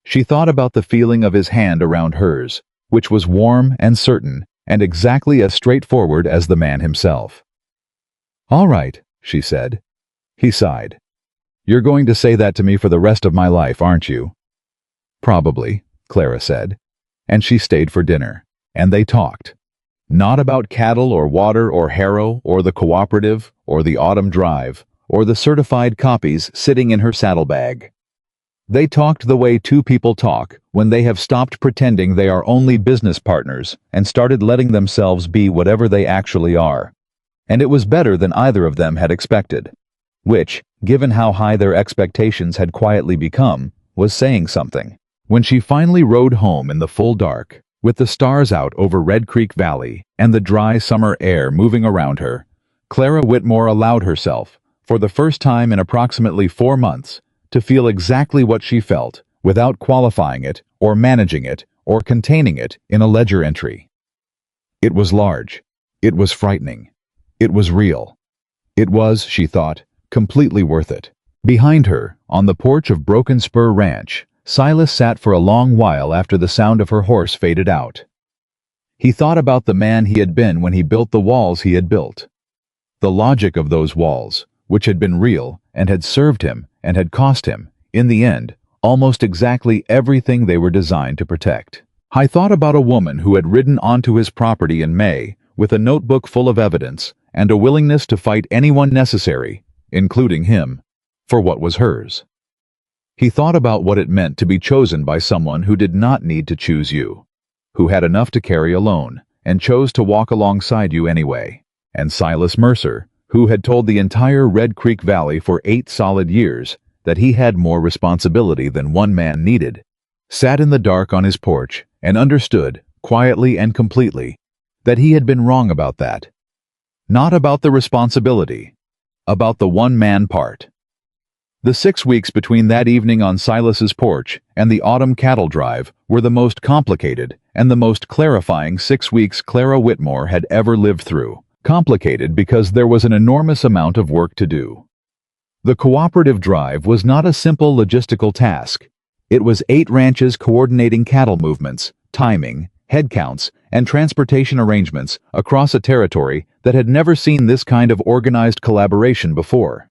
She thought about the feeling of his hand around hers, which was warm and certain and exactly as straightforward as the man himself. "All right," she said. He sighed. "You're going to say that to me for the rest of my life, aren't you?" "Probably," Clara said. And she stayed for dinner, and they talked. Not about cattle or water or harrow or the cooperative or the autumn drive or the certified copies sitting in her saddlebag. They talked the way two people talk when they have stopped pretending they are only business partners and started letting themselves be whatever they actually are. And it was better than either of them had expected, which, given how high their expectations had quietly become, was saying something. When she finally rode home in the full dark, with the stars out over Red Creek Valley and the dry summer air moving around her, Clara Whitmore allowed herself, for the first time in approximately 4 months, to feel exactly what she felt, without qualifying it, or managing it, or containing it in a ledger entry. It was large. It was frightening. It was real. It was, she thought, completely worth it. Behind her, on the porch of Broken Spur Ranch, Silas sat for a long while after the sound of her horse faded out. He thought about the man he had been when he built the walls he had built. The logic of those walls, which had been real and had served him and had cost him, in the end, almost exactly everything they were designed to protect. I thought about a woman who had ridden onto his property in May with a notebook full of evidence and a willingness to fight anyone necessary, including him, for what was hers. He thought about what it meant to be chosen by someone who did not need to choose you, who had enough to carry alone and chose to walk alongside you anyway, and Silas Mercer, who had told the entire Red Creek Valley for 8 solid years that he had more responsibility than one man needed, sat in the dark on his porch and understood, quietly and completely, that he had been wrong about that. Not about the responsibility, about the one-man part. The 6 weeks between that evening on Silas's porch and the autumn cattle drive were the most complicated and the most clarifying 6 weeks Clara Whitmore had ever lived through. Complicated because there was an enormous amount of work to do. The cooperative drive was not a simple logistical task. It was 8 ranches coordinating cattle movements, timing, head counts, and transportation arrangements across a territory that had never seen this kind of organized collaboration before.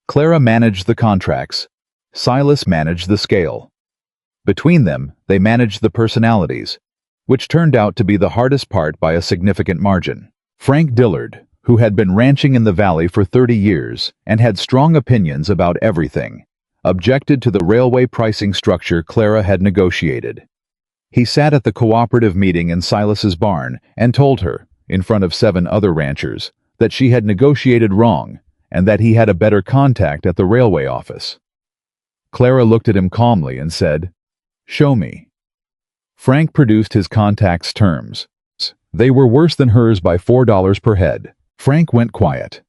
Clara managed the contracts. Silas managed the scale. Between them, they managed the personalities, which turned out to be the hardest part by a significant margin. Frank Dillard, who had been ranching in the valley for 30 years and had strong opinions about everything, objected to the railway pricing structure Clara had negotiated. He sat at the cooperative meeting in Silas's barn and told her, in front of 7 other ranchers, that she had negotiated wrong and that he had a better contact at the railway office. Clara looked at him calmly and said, "Show me." Frank produced his contact's terms. They were worse than hers by $4 per head. Frank went quiet.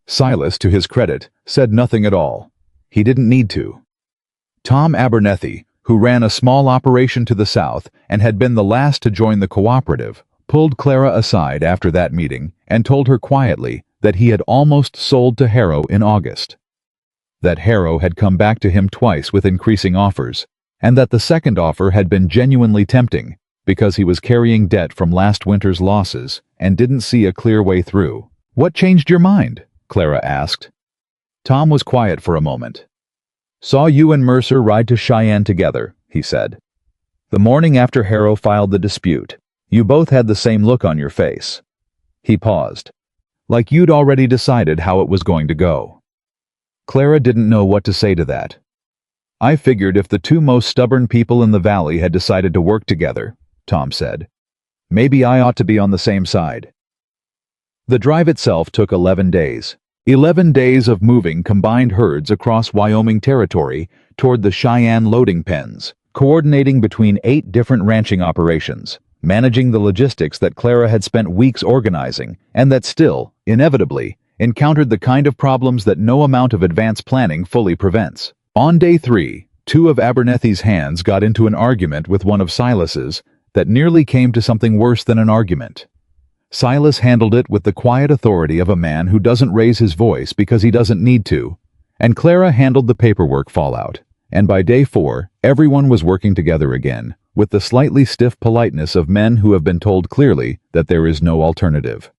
Silas, to his credit, said nothing at all. He didn't need to. Tom Abernethy, who ran a small operation to the south and had been the last to join the cooperative, pulled Clara aside after that meeting and told her quietly that he had almost sold to Harrow in August. That Harrow had come back to him twice with increasing offers, and that the second offer had been genuinely tempting because he was carrying debt from last winter's losses and didn't see a clear way through. "What changed your mind?" Clara asked. Tom was quiet for a moment. "Saw you and Mercer ride to Cheyenne together," he said. "The morning after Harrow filed the dispute. You both had the same look on your face." He paused. "Like you'd already decided how it was going to go." Clara didn't know what to say to that. "I figured if the 2 most stubborn people in the valley had decided to work together," Tom said, "maybe I ought to be on the same side." The drive itself took 11 days. 11 days of moving combined herds across Wyoming territory toward the Cheyenne loading pens, coordinating between 8 different ranching operations, managing the logistics that Clara had spent weeks organizing and that still, inevitably, encountered the kind of problems that no amount of advanced planning fully prevents. On day 3, 2 of Abernethy's hands got into an argument with one of Silas's that nearly came to something worse than an argument. Silas handled it with the quiet authority of a man who doesn't raise his voice because he doesn't need to, and Clara handled the paperwork fallout, and by day 4, everyone was working together again, with the slightly stiff politeness of men who have been told clearly that there is no alternative.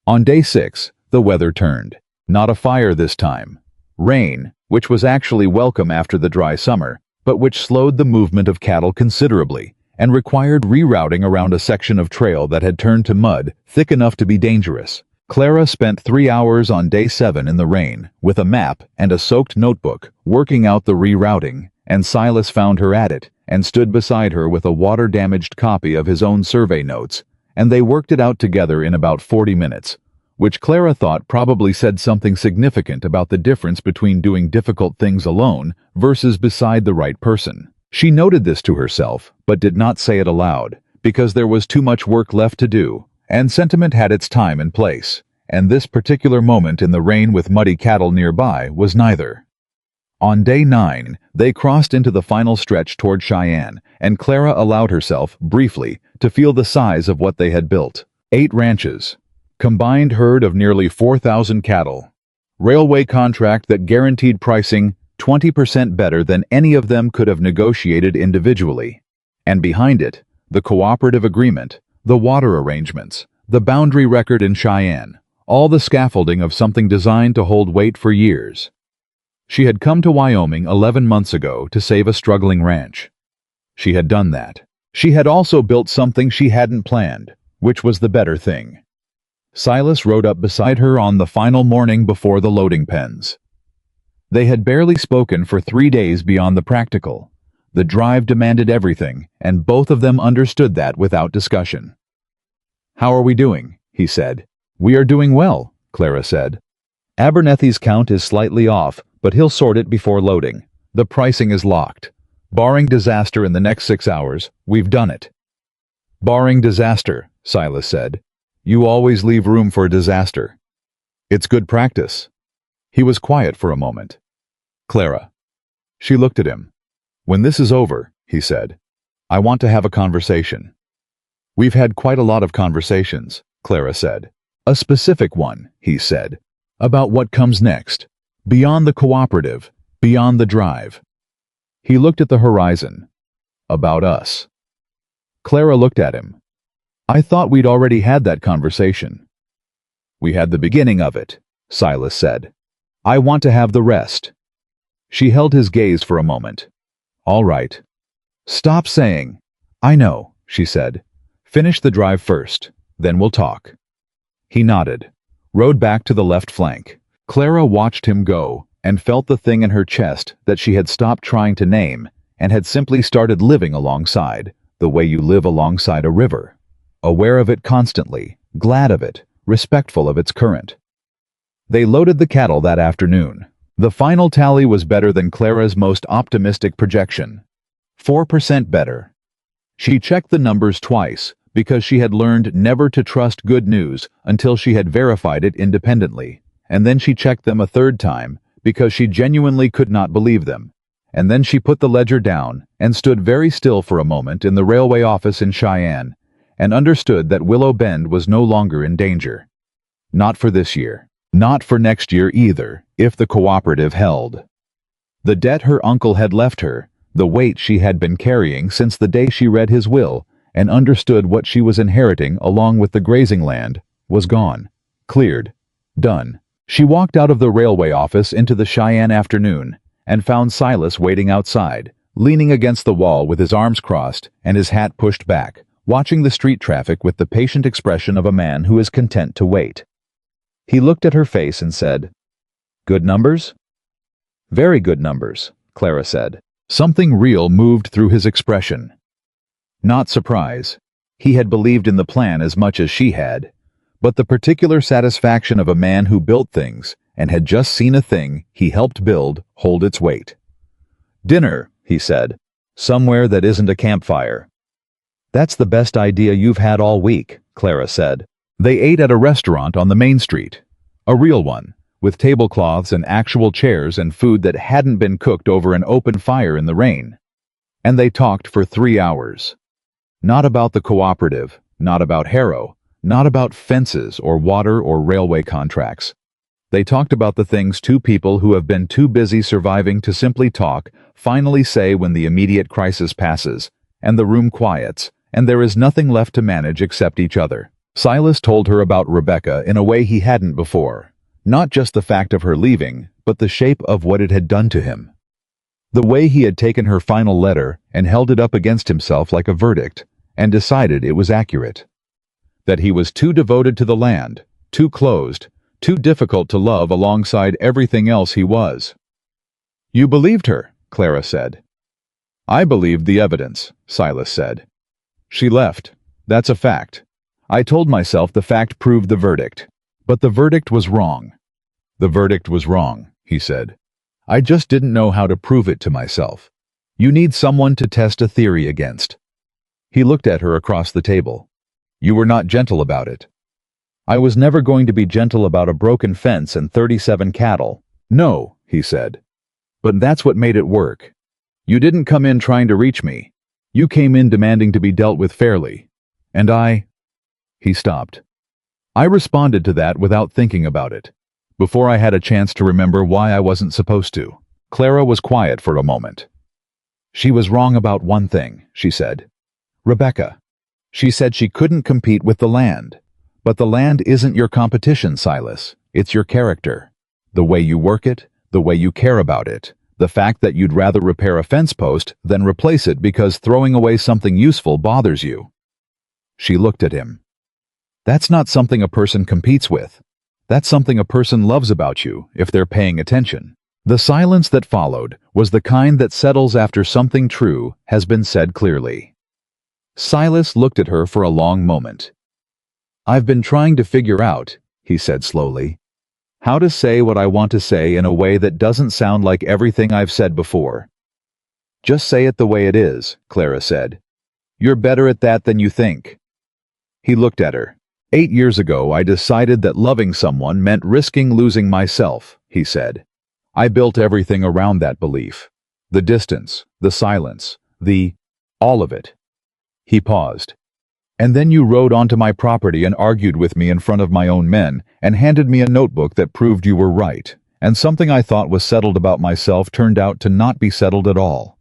On day 6, the weather turned. Not a fire this time. Rain, which was actually welcome after the dry summer, but which slowed the movement of cattle considerably, and required rerouting around a section of trail that had turned to mud thick enough to be dangerous. Clara spent 3 hours on day 7 in the rain, with a map and a soaked notebook, working out the rerouting, and Silas found her at it, and stood beside her with a water-damaged copy of his own survey notes, and they worked it out together in about 40 minutes, which Clara thought probably said something significant about the difference between doing difficult things alone versus beside the right person. She noted this to herself, but did not say it aloud, because there was too much work left to do, and sentiment had its time and place, and this particular moment in the rain with muddy cattle nearby was neither. On day 9, they crossed into the final stretch toward Cheyenne, and Clara allowed herself, briefly, to feel the size of what they had built. 8 ranches. Combined herd of nearly 4,000 cattle. Railway contract that guaranteed pricing 20% better than any of them could have negotiated individually. And behind it, the cooperative agreement, the water arrangements, the boundary record in Cheyenne, all the scaffolding of something designed to hold weight for years. She had come to Wyoming 11 months ago to save a struggling ranch. She had done that. She had also built something she hadn't planned, which was the better thing. Silas rode up beside her on the final morning before the loading pens. They had barely spoken for 3 days beyond the practical. The drive demanded everything, and both of them understood that without discussion. "How are we doing?" he said. "We are doing well," Clara said. "Abernethy's count is slightly off, but he'll sort it before loading. The pricing is locked. Barring disaster in the next 6 hours, we've done it." "Barring disaster," Silas said. "You always leave room for a disaster. It's good practice." He was quiet for a moment. "Clara." She looked at him. "When this is over," he said, "I want to have a conversation." "We've had quite a lot of conversations," Clara said. "A specific one," he said, "about what comes next. Beyond the cooperative, beyond the drive." He looked at the horizon. "About us." Clara looked at him. "I thought we'd already had that conversation." "We had the beginning of it," Silas said. "I want to have the rest." She held his gaze for a moment. "All right." "Stop saying." "I know," she said. "Finish the drive first, then we'll talk." He nodded, rode back to the left flank. Clara watched him go and felt the thing in her chest that she had stopped trying to name and had simply started living alongside, the way you live alongside a river, aware of it constantly, glad of it, respectful of its current. They loaded the cattle that afternoon. The final tally was better than Clara's most optimistic projection. 4% better. She checked the numbers twice because she had learned never to trust good news until she had verified it independently, and then she checked them a third time because she genuinely could not believe them. And then she put the ledger down and stood very still for a moment in the railway office in Cheyenne and understood that Willow Bend was no longer in danger. Not for this year. Not for next year either, if the cooperative held. The debt her uncle had left her, the weight she had been carrying since the day she read his will and understood what she was inheriting along with the grazing land, was gone. Cleared. Done. She walked out of the railway office into the Cheyenne afternoon and found Silas waiting outside, leaning against the wall with his arms crossed and his hat pushed back, watching the street traffic with the patient expression of a man who is content to wait. He looked at her face and said, "Good numbers?" "Very good numbers," Clara said. Something real moved through his expression. Not surprise. He had believed in the plan as much as she had, but the particular satisfaction of a man who built things and had just seen a thing he helped build hold its weight. "Dinner," he said. "Somewhere that isn't a campfire." "That's the best idea you've had all week," Clara said. They ate at a restaurant on the main street. A real one, with tablecloths and actual chairs and food that hadn't been cooked over an open fire in the rain. And they talked for 3 hours. Not about the cooperative, not about Harrow, not about fences or water or railway contracts. They talked about the things two people who have been too busy surviving to simply talk finally say when the immediate crisis passes, and the room quiets, and there is nothing left to manage except each other. Silas told her about Rebecca in a way he hadn't before. Not just the fact of her leaving, but the shape of what it had done to him. The way he had taken her final letter and held it up against himself like a verdict, and decided it was accurate. That he was too devoted to the land, too closed, too difficult to love alongside everything else he was. "You believed her," Clara said. "I believed the evidence," Silas said. "She left. That's a fact. I told myself the fact proved the verdict. But the verdict was wrong." "The verdict was wrong," he said. "I just didn't know how to prove it to myself. You need someone to test a theory against." He looked at her across the table. "You were not gentle about it." "I was never going to be gentle about a broken fence and 37 cattle." "No," he said. "But that's what made it work. You didn't come in trying to reach me. You came in demanding to be dealt with fairly. And I—" He stopped. "I responded to that without thinking about it, before I had a chance to remember why I wasn't supposed to." Clara was quiet for a moment. "She was wrong about one thing," she said. "Rebecca. She said she couldn't compete with the land. But the land isn't your competition, Silas. It's your character. The way you work it, the way you care about it, the fact that you'd rather repair a fence post than replace it because throwing away something useful bothers you." She looked at him. "That's not something a person competes with. That's something a person loves about you, if they're paying attention." The silence that followed was the kind that settles after something true has been said clearly. Silas looked at her for a long moment. "I've been trying to figure out," he said slowly, "how to say what I want to say in a way that doesn't sound like everything I've said before." "Just say it the way it is," Clara said. "You're better at that than you think." He looked at her. 8 years ago, I decided that loving someone meant risking losing myself," he said. "I built everything around that belief. The distance, the silence, all of it." He paused. "And then you rode onto my property and argued with me in front of my own men and handed me a notebook that proved you were right, and something I thought was settled about myself turned out to not be settled at all."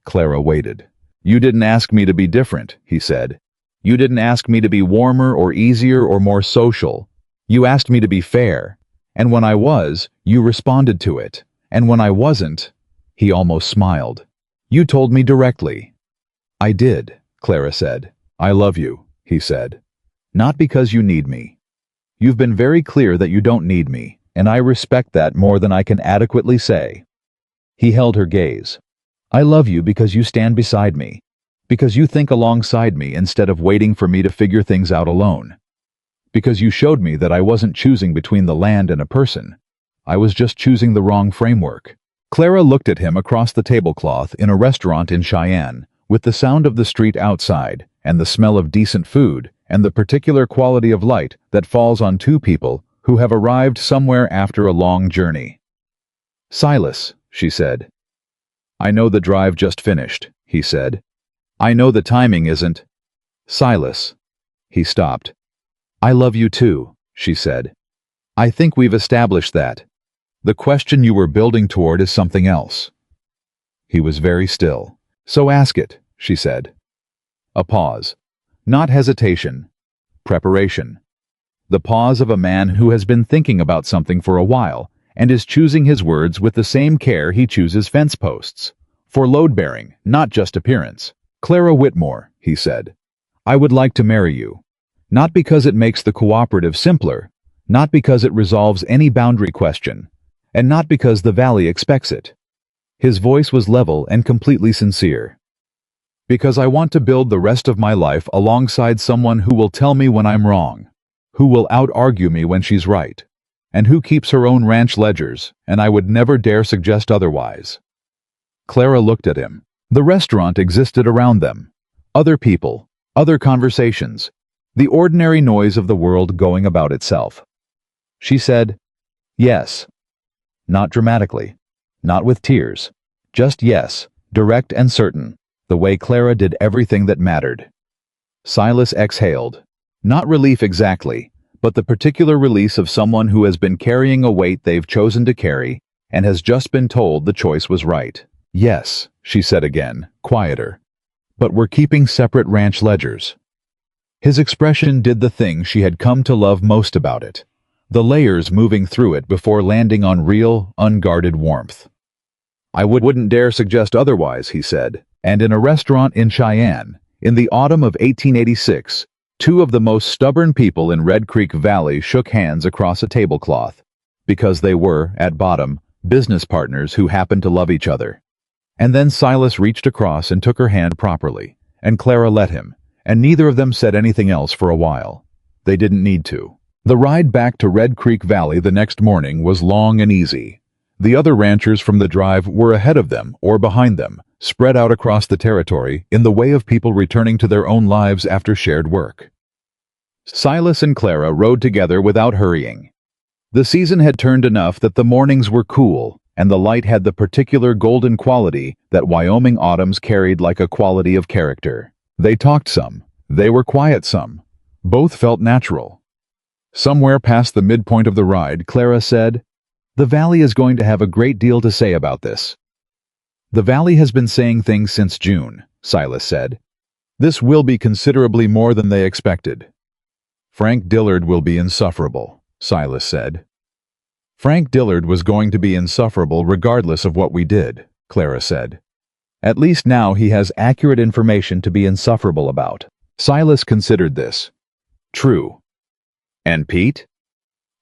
Clara waited. "You didn't ask me to be different," he said. "You didn't ask me to be warmer or easier or more social. You asked me to be fair. And when I was, you responded to it. And when I wasn't—" He almost smiled. "You told me directly." "I did," Clara said. "I love you," he said. "Not because you need me. You've been very clear that you don't need me, and I respect that more than I can adequately say." He held her gaze. "I love you because you stand beside me. Because you think alongside me instead of waiting for me to figure things out alone. Because you showed me that I wasn't choosing between the land and a person. I was just choosing the wrong framework. Clara looked at him across the tablecloth in a restaurant in Cheyenne, with the sound of the street outside, and the smell of decent food, and the particular quality of light that falls on two people who have arrived somewhere after a long journey. "Silas," she said. "I know the drive just finished," he said. "I know the timing isn't—" "Silas." He stopped. "I love you too," she said. "I think we've established that. The question you were building toward is something else." He was very still. "So ask it," she said. A pause. Not hesitation. Preparation. The pause of a man who has been thinking about something for a while and is choosing his words with the same care he chooses fence posts. For load-bearing, not just appearance. "Clara Whitmore," he said, "I would like to marry you. Not because it makes the cooperative simpler, not because it resolves any boundary question, and not because the valley expects it." His voice was level and completely sincere. "Because I want to build the rest of my life alongside someone who will tell me when I'm wrong, who will out-argue me when she's right, and who keeps her own ranch ledgers, and I would never dare suggest otherwise." Clara looked at him. The restaurant existed around them. Other people, other conversations, the ordinary noise of the world going about itself. She said, "Yes." Not dramatically, not with tears, just yes, direct and certain, the way Clara did everything that mattered. Silas exhaled. Not relief exactly, but the particular release of someone who has been carrying a weight they've chosen to carry and has just been told the choice was right. "Yes," she said again, quieter. "But we're keeping separate ranch ledgers." His expression did the thing she had come to love most about it, the layers moving through it before landing on real, unguarded warmth. "I wouldn't dare suggest otherwise," he said, and in a restaurant in Cheyenne, in the autumn of 1886, two of the most stubborn people in Red Creek Valley shook hands across a tablecloth, because they were, at bottom, business partners who happened to love each other. And then Silas reached across and took her hand properly, and Clara let him, and neither of them said anything else for a while. They didn't need to. The ride back to Red Creek Valley the next morning was long and easy. The other ranchers from the drive were ahead of them or behind them, spread out across the territory in the way of people returning to their own lives after shared work. Silas and Clara rode together without hurrying. The season had turned enough that the mornings were cool, and the light had the particular golden quality that Wyoming autumns carried like a quality of character. They talked some. They were quiet some. Both felt natural. Somewhere past the midpoint of the ride, Clara said, "The valley is going to have a great deal to say about this." "The valley has been saying things since June," Silas said. "This will be considerably more than they expected." "Frank Dillard will be insufferable," Silas said. "Frank Dillard was going to be insufferable regardless of what we did," Clara said. "At least now he has accurate information to be insufferable about." Silas considered this. "True. And Pete?"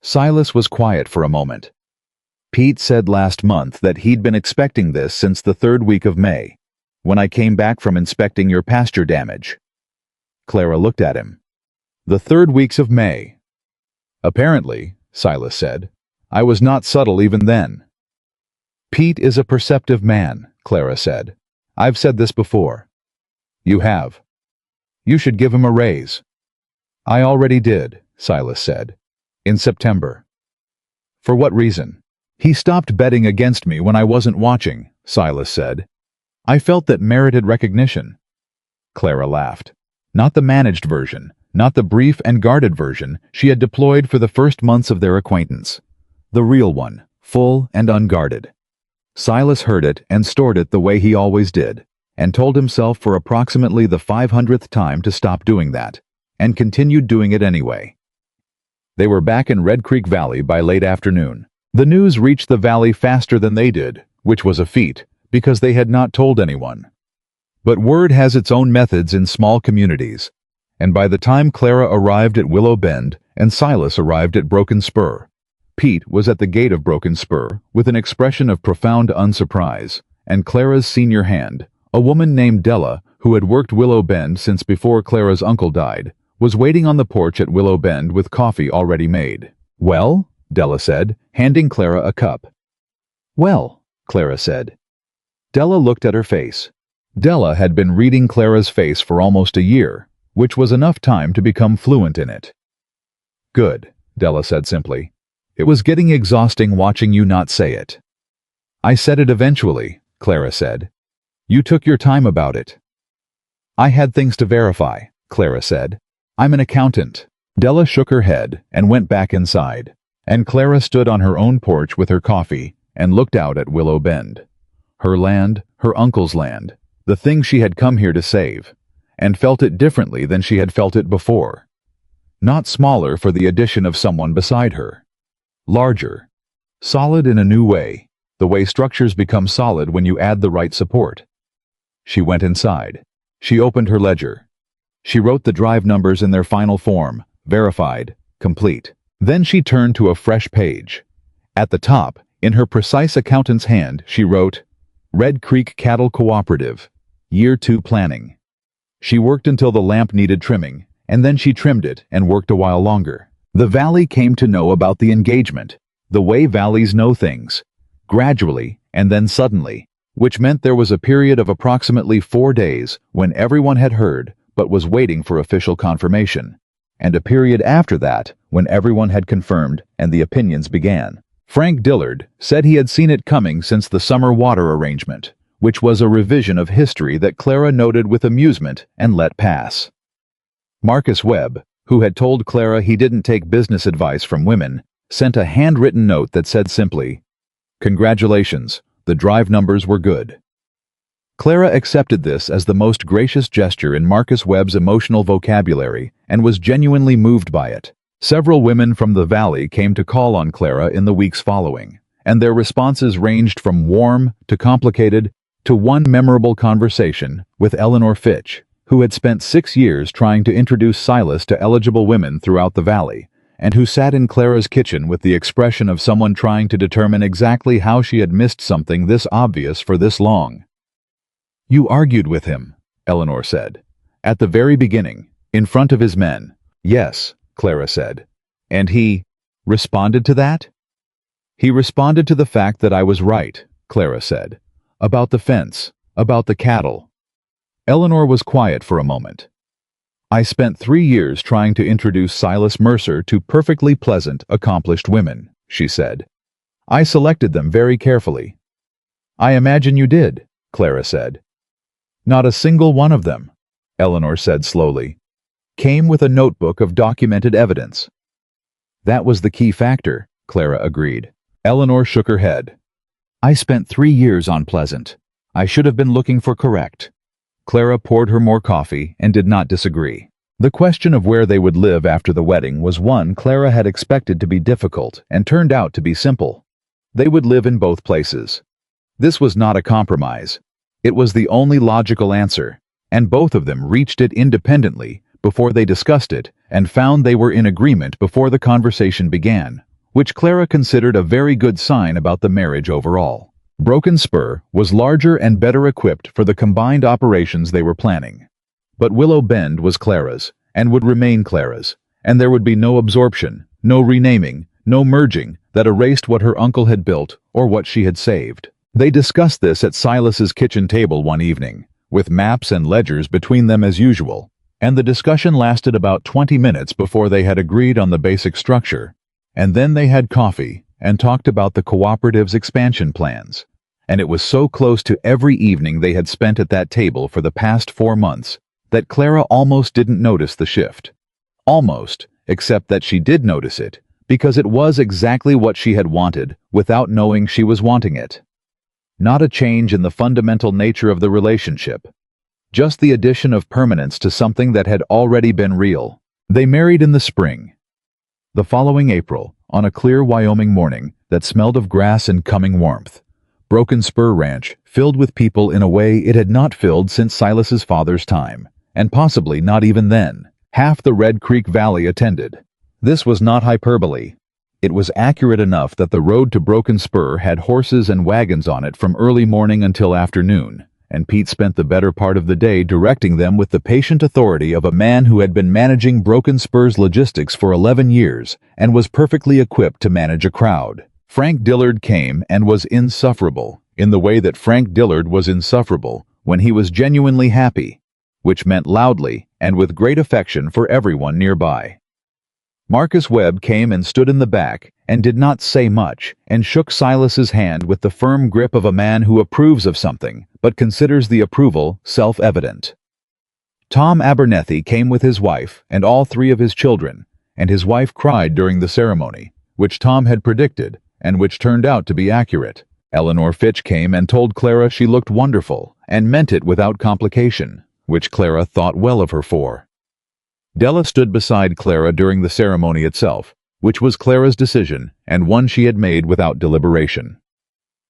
Silas was quiet for a moment. "Pete said last month that he'd been expecting this since the 3rd week of May, when I came back from inspecting your pasture damage." Clara looked at him. "The 3rd weeks of May." "Apparently," Silas said, "I was not subtle even then." "Pete is a perceptive man," Clara said. "I've said this before." "You have. You should give him a raise." "I already did," Silas said. "In September." "For what reason?" "He stopped betting against me when I wasn't watching," Silas said. "I felt that merited recognition." Clara laughed. Not the managed version, not the brief and guarded version she had deployed for the first months of their acquaintance. The real one, full and unguarded. Silas heard it and stored it the way he always did, and told himself for approximately the 500th time to stop doing that, and continued doing it anyway. They were back in Red Creek Valley by late afternoon. The news reached the valley faster than they did, which was a feat, because they had not told anyone. But word has its own methods in small communities, and by the time Clara arrived at Willow Bend and Silas arrived at Broken Spur, Pete was at the gate of Broken Spur with an expression of profound unsurprise, and Clara's senior hand, a woman named Della, who had worked Willow Bend since before Clara's uncle died, was waiting on the porch at Willow Bend with coffee already made. "Well?" Della said, handing Clara a cup. "Well," Clara said. Della looked at her face. Della had been reading Clara's face for almost a year, which was enough time to become fluent in it. "Good," Della said simply. "It was getting exhausting watching you not say it." "I said it eventually," Clara said. "You took your time about it." "I had things to verify," Clara said. "I'm an accountant." Della shook her head and went back inside, and Clara stood on her own porch with her coffee and looked out at Willow Bend. Her land, her uncle's land, the thing she had come here to save, and felt it differently than she had felt it before. Not smaller for the addition of someone beside her. Larger. Solid in a new way, the way structures become solid when you add the right support. She went inside. She opened her ledger. She wrote the drive numbers in their final form, verified, complete. Then she turned to a fresh page. At the top, in her precise accountant's hand, she wrote, "Red Creek Cattle Cooperative, Year 2 Planning." She worked until the lamp needed trimming, and then she trimmed it and worked a while longer. The valley came to know about the engagement, the way valleys know things, gradually and then suddenly, which meant there was a period of approximately 4 days when everyone had heard but was waiting for official confirmation, and a period after that when everyone had confirmed and the opinions began. Frank Dillard said he had seen it coming since the summer water arrangement, which was a revision of history that Clara noted with amusement and let pass. Marcus Webb, who had told Clara he didn't take business advice from women, sent a handwritten note that said simply, "Congratulations, the drive numbers were good." Clara accepted this as the most gracious gesture in Marcus Webb's emotional vocabulary and was genuinely moved by it. Several women from the valley came to call on Clara in the weeks following, and their responses ranged from warm to complicated to one memorable conversation with Eleanor Fitch, who had spent 6 years trying to introduce Silas to eligible women throughout the valley, and who sat in Clara's kitchen with the expression of someone trying to determine exactly how she had missed something this obvious for this long. "You argued with him," Eleanor said. "At the very beginning, in front of his men." "Yes," Clara said. "And he responded to that?" "He responded to the fact that I was right," Clara said. "About the fence, about the cattle." Eleanor was quiet for a moment. "I spent 3 years trying to introduce Silas Mercer to perfectly pleasant, accomplished women," she said. "I selected them very carefully." "I imagine you did," Clara said. "Not a single one of them," Eleanor said slowly, "came with a notebook of documented evidence." "That was the key factor," Clara agreed. Eleanor shook her head. "I spent 3 years on Pleasant. I should have been looking for correct." Clara poured her more coffee and did not disagree. The question of where they would live after the wedding was one Clara had expected to be difficult and turned out to be simple. They would live in both places. This was not a compromise. It was the only logical answer, and both of them reached it independently before they discussed it and found they were in agreement before the conversation began, which Clara considered a very good sign about the marriage overall. Broken Spur was larger and better equipped for the combined operations they were planning. But Willow Bend was Clara's, and would remain Clara's, and there would be no absorption, no renaming, no merging that erased what her uncle had built or what she had saved. They discussed this at Silas's kitchen table one evening, with maps and ledgers between them as usual, and the discussion lasted about 20 minutes before they had agreed on the basic structure, and then they had coffee and talked about the cooperative's expansion plans, and it was so close to every evening they had spent at that table for the past 4 months that Clara almost didn't notice the shift. Almost, except that she did notice it, because it was exactly what she had wanted without knowing she was wanting it. Not a change in the fundamental nature of the relationship, just the addition of permanence to something that had already been real. They married in the spring. The following April, on a clear Wyoming morning that smelled of grass and coming warmth, Broken Spur Ranch filled with people in a way it had not filled since Silas's father's time, and possibly not even then. Half the Red Creek Valley attended. This was not hyperbole. It was accurate enough that the road to Broken Spur had horses and wagons on it from early morning until afternoon, and Pete spent the better part of the day directing them with the patient authority of a man who had been managing Broken Spur's logistics for 11 years and was perfectly equipped to manage a crowd. Frank Dillard came and was insufferable, in the way that Frank Dillard was insufferable when he was genuinely happy, which meant loudly and with great affection for everyone nearby. Marcus Webb came and stood in the back and did not say much and shook Silas's hand with the firm grip of a man who approves of something but considers the approval self-evident. Tom Abernethy came with his wife and all 3 of his children, and his wife cried during the ceremony, which Tom had predicted and which turned out to be accurate. Eleanor Fitch came and told Clara she looked wonderful and meant it without complication, which Clara thought well of her for. Della stood beside Clara during the ceremony itself, which was Clara's decision and one she had made without deliberation.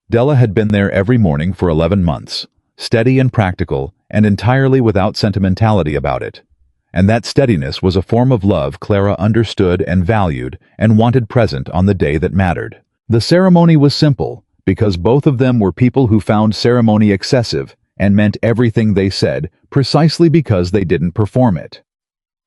Della had been there every morning for 11 months, steady and practical and entirely without sentimentality about it. And that steadiness was a form of love Clara understood and valued and wanted present on the day that mattered. The ceremony was simple, because both of them were people who found ceremony excessive and meant everything they said precisely because they didn't perform it.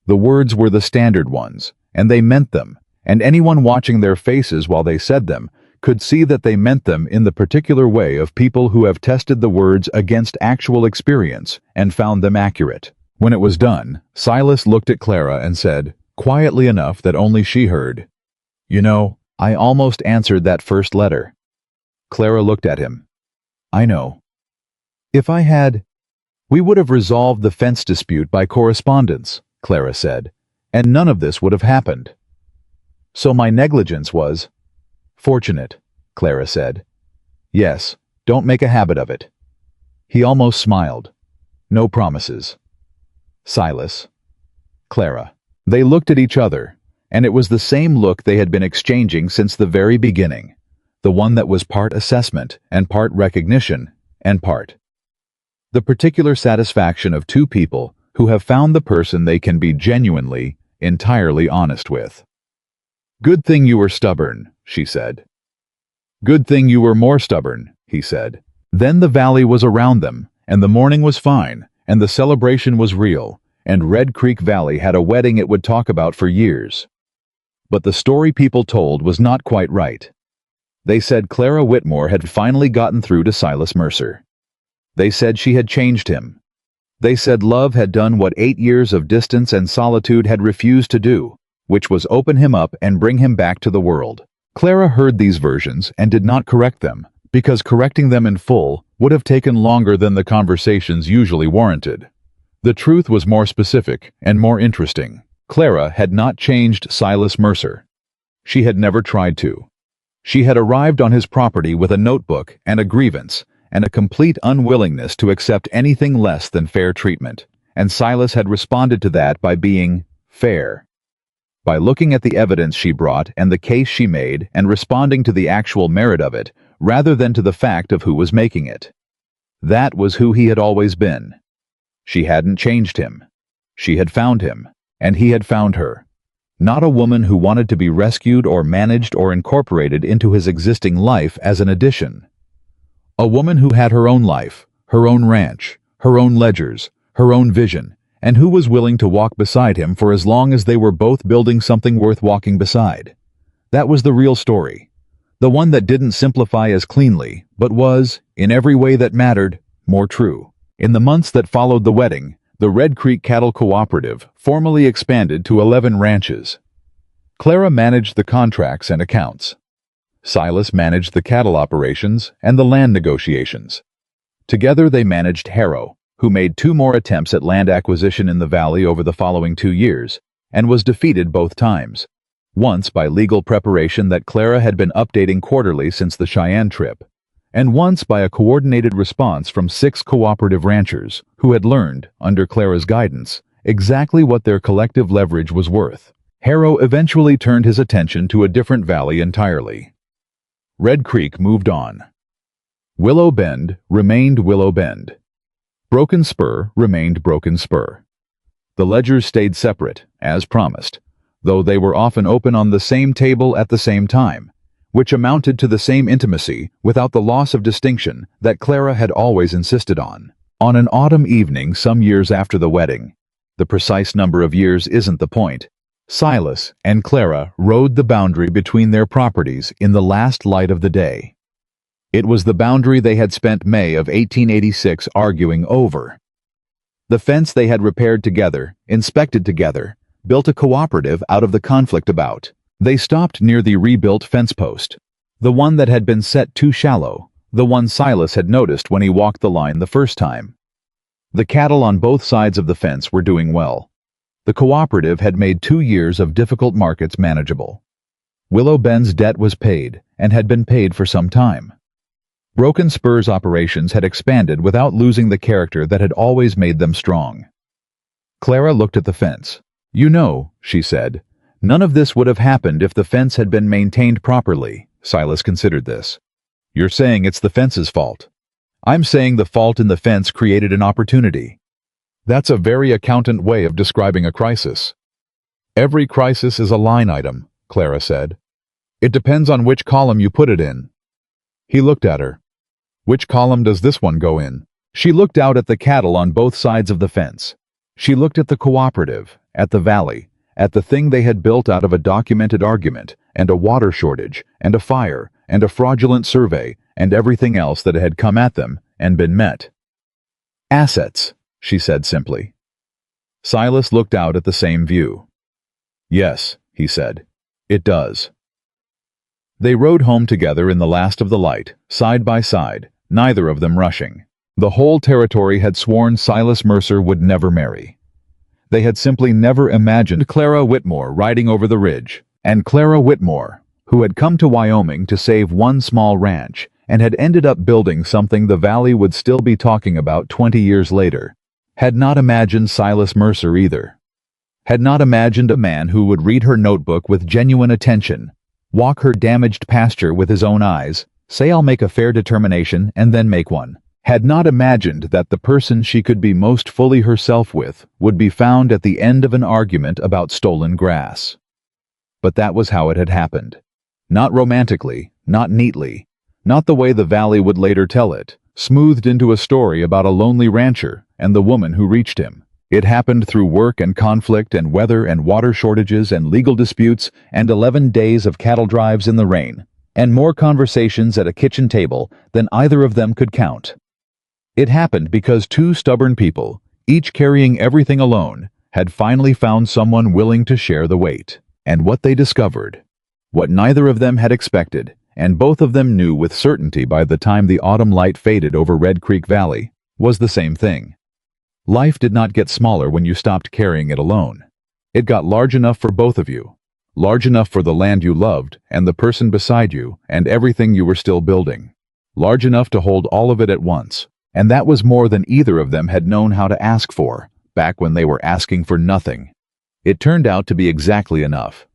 The words were the standard ones, and they meant them, and anyone watching their faces while they said them could see that they meant them in the particular way of people who have tested the words against actual experience and found them accurate. When it was done, Silas looked at Clara and said, quietly enough that only she heard, "You know, I almost answered that first letter." Clara looked at him. "I know. If I had, we would have resolved the fence dispute by correspondence," Clara said, "and none of this would have happened. So my negligence was fortunate," Clara said. "Yes, don't make a habit of it." He almost smiled. "No promises." Silas. Clara. They looked at each other, and it was the same look they had been exchanging since the very beginning, the one that was part assessment and part recognition and part the particular satisfaction of 2 people who have found the person they can be genuinely, entirely honest with. "Good thing you were stubborn," she said. "Good thing you were more stubborn," he said. Then the valley was around them, and the morning was fine, and the celebration was real, and Red Creek Valley had a wedding it would talk about for years. But the story people told was not quite right. They said Clara Whitmore had finally gotten through to Silas Mercer. They said she had changed him. They said love had done what 8 years of distance and solitude had refused to do, which was open him up and bring him back to the world. Clara heard these versions and did not correct them, because correcting them in full would have taken longer than the conversations usually warranted. The truth was more specific and more interesting. Clara had not changed Silas Mercer. She had never tried to. She had arrived on his property with a notebook and a grievance and a complete unwillingness to accept anything less than fair treatment, and Silas had responded to that by being fair. By looking at the evidence she brought and the case she made and responding to the actual merit of it, rather than to the fact of who was making it. That was who he had always been. She hadn't changed him. She had found him, and he had found her. Not a woman who wanted to be rescued or managed or incorporated into his existing life as an addition. A woman who had her own life, her own ranch, her own ledgers, her own vision, and who was willing to walk beside him for as long as they were both building something worth walking beside. That was the real story. The one that didn't simplify as cleanly, but was, in every way that mattered, more true. In the months that followed the wedding, the Red Creek Cattle Cooperative formally expanded to 11 ranches. Clara managed the contracts and accounts. Silas managed the cattle operations and the land negotiations. Together they managed Harrow, who made 2 more attempts at land acquisition in the valley over the following 2 years, and was defeated both times. Once by legal preparation that Clara had been updating quarterly since the Cheyenne trip, and once by a coordinated response from 6 cooperative ranchers who had learned, under Clara's guidance, exactly what their collective leverage was worth. Harrow eventually turned his attention to a different valley entirely. Red Creek moved on. Willow Bend remained Willow Bend. Broken Spur remained Broken Spur. The ledgers stayed separate, as promised, though they were often open on the same table at the same time, which amounted to the same intimacy without the loss of distinction that Clara had always insisted on. On an autumn evening some years after the wedding, the precise number of years isn't the point, Silas and Clara rode the boundary between their properties in the last light of the day. It was the boundary they had spent May of 1886 arguing over. The fence they had repaired together, inspected together, built a cooperative out of the conflict about. They stopped near the rebuilt fence post, the one that had been set too shallow, the one Silas had noticed when he walked the line the first time. The cattle on both sides of the fence were doing well. The cooperative had made 2 years of difficult markets manageable. Willow Bend's debt was paid, and had been paid for some time. Broken Spur's operations had expanded without losing the character that had always made them strong. Clara looked at the fence. "You know," she said, "none of this would have happened if the fence had been maintained properly." Silas considered this. "You're saying it's the fence's fault." "I'm saying the fault in the fence created an opportunity." "That's a very accountant way of describing a crisis." "Every crisis is a line item," Clara said. "It depends on which column you put it in." He looked at her. "Which column does this one go in?" She looked out at the cattle on both sides of the fence. She looked at the cooperative, at the valley, at the thing they had built out of a documented argument, and a water shortage, and a fire, and a fraudulent survey, and everything else that had come at them and been met. "Assets," she said simply. Silas looked out at the same view. "Yes," he said, "it does." They rode home together in the last of the light, side by side, neither of them rushing. The whole territory had sworn Silas Mercer would never marry. They had simply never imagined Clara Whitmore riding over the ridge, and Clara Whitmore, who had come to Wyoming to save one small ranch and had ended up building something the valley would still be talking about 20 years later, had not imagined Silas Mercer either. Had not imagined a man who would read her notebook with genuine attention, walk her damaged pasture with his own eyes, say I'll make a fair determination and then make one. Had not imagined that the person she could be most fully herself with would be found at the end of an argument about stolen grass. But that was how it had happened. Not romantically, not neatly, not the way the valley would later tell it, smoothed into a story about a lonely rancher and the woman who reached him. It happened through work and conflict and weather and water shortages and legal disputes and 11 days of cattle drives in the rain, and more conversations at a kitchen table than either of them could count. It happened because 2 stubborn people, each carrying everything alone, had finally found someone willing to share the weight. And what they discovered, what neither of them had expected, and both of them knew with certainty by the time the autumn light faded over Red Creek Valley, was the same thing. Life did not get smaller when you stopped carrying it alone. It got large enough for both of you, large enough for the land you loved and the person beside you and everything you were still building, large enough to hold all of it at once. And that was more than either of them had known how to ask for, back when they were asking for nothing. It turned out to be exactly enough.